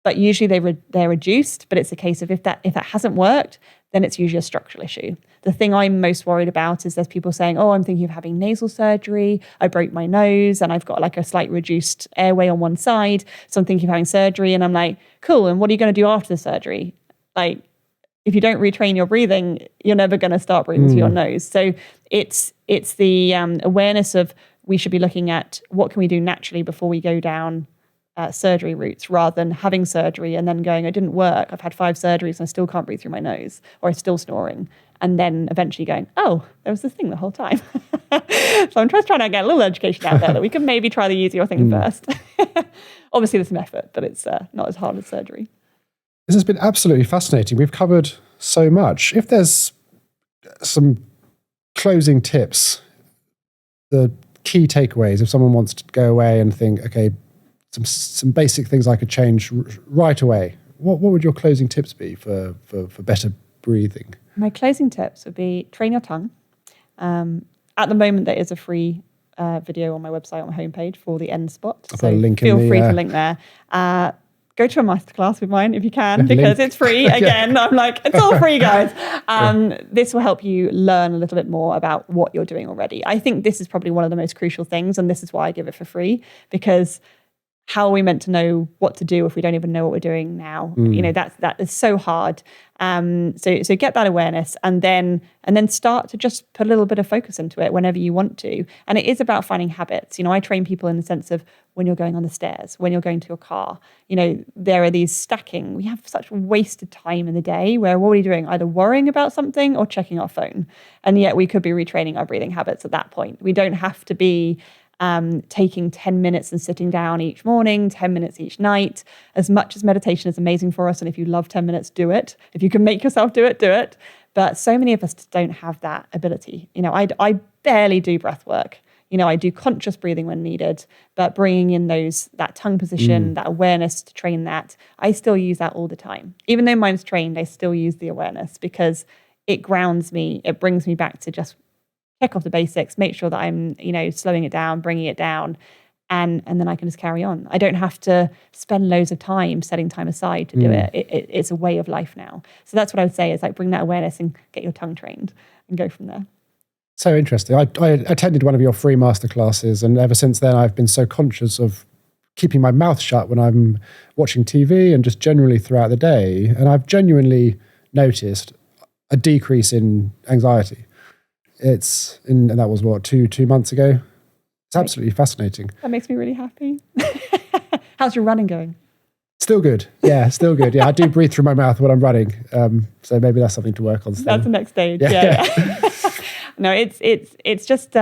but usually they're reduced. But it's a case of if that hasn't worked, then it's usually a structural issue. The thing I'm most worried about is there's people saying, oh, I'm thinking of having nasal surgery. I broke my nose and I've got like a slight reduced airway on one side. So I'm thinking of having surgery. And I'm like, cool. And what are you going to do after the surgery? Like, if you don't retrain your breathing, you're never going to start breathing through your nose. So it's the awareness of we should be looking at what can we do naturally before we go down surgery routes, rather than having surgery and then going, it didn't work. I've had 5 surgeries and I still can't breathe through my nose, or I'm still snoring. And then eventually going, oh, there was this thing the whole time. So I'm just trying to get a little education out there that we can maybe try the easier thing first. Obviously, there's some effort, but it's not as hard as surgery. This has been absolutely fascinating. We've covered so much. If there's some closing tips, the key takeaways, if someone wants to go away and think, okay, some basic things I could change right away, what would your closing tips be for better breathing? My closing tips would be train your tongue. At the moment, there is a free video on my website, on my homepage for the end spot. I'll put a link feel in free to link there. Go to a masterclass with mine if you can, because it's free. Again, I'm like, it's all free, guys. This will help you learn a little bit more about what you're doing already. I think this is probably one of the most crucial things, and this is why I give it for free, because how are we meant to know what to do if we don't even know what we're doing now? That is so hard. So get that awareness, and then start to just put a little bit of focus into it whenever you want to. And it is about finding habits. I train people in the sense of when you're going on the stairs, when you're going to your car, there are these stacking. We have such wasted time in the day where what are we doing? Either worrying about something or checking our phone. And yet we could be retraining our breathing habits at that point. We don't have to be taking 10 minutes and sitting down each morning, 10 minutes each night. As much as meditation is amazing for us, and if you love 10 minutes, do it. If you can make yourself do it, do it. But so many of us don't have that ability. I barely do breath work. I do conscious breathing when needed, but bringing in that tongue position, that awareness to train that, I still use that all the time. Even though mine's trained, I still use the awareness because it grounds me. It brings me back to just check off the basics, make sure that I'm, slowing it down, bringing it down, and then I can just carry on. I don't have to spend loads of time setting time aside to do it. It's a way of life now. So that's what I would say is like bring that awareness and get your tongue trained and go from there. So interesting. I attended one of your free masterclasses, and ever since then I've been so conscious of keeping my mouth shut when I'm watching TV and just generally throughout the day. And I've genuinely noticed a decrease in anxiety. And that was what, two months ago? It's absolutely fascinating. That makes me really happy. How's your running going? Still good. Yeah, still good. Yeah, I do breathe through my mouth when I'm running. So maybe that's something to work on still. That's the next stage. Yeah. No, it's just,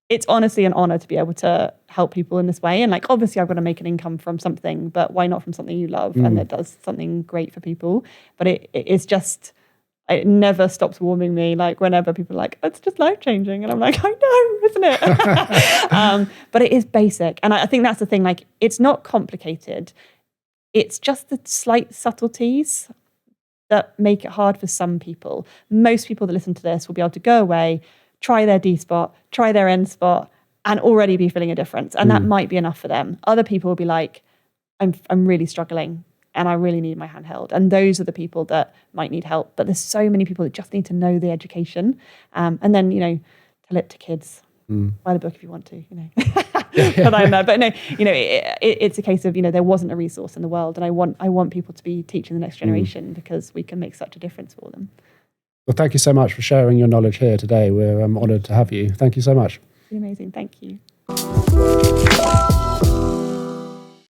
it's honestly an honor to be able to help people in this way. And like, obviously I've got to make an income from something, but why not from something you love and that does something great for people? But it's just, it never stops warming me. Like whenever people are like, it's just life-changing. And I'm like, I know, isn't it? But it is basic. And I think that's the thing, like, it's not complicated. It's just the slight subtleties that make it hard for some people. Most people that listen to this will be able to go away, try their D spot, try their N spot, and already be feeling a difference. And that might be enough for them. Other people will be like, I'm really struggling and I really need my hand held. And those are the people that might need help. But there's so many people that just need to know the education. And then, tell it to kids. Buy the book if you want to, But no, it's a case of, there wasn't a resource in the world. And I want people to be teaching the next generation because we can make such a difference for them. Well, thank you so much for sharing your knowledge here today. We're honoured to have you. Thank you so much. It's been amazing. Thank you.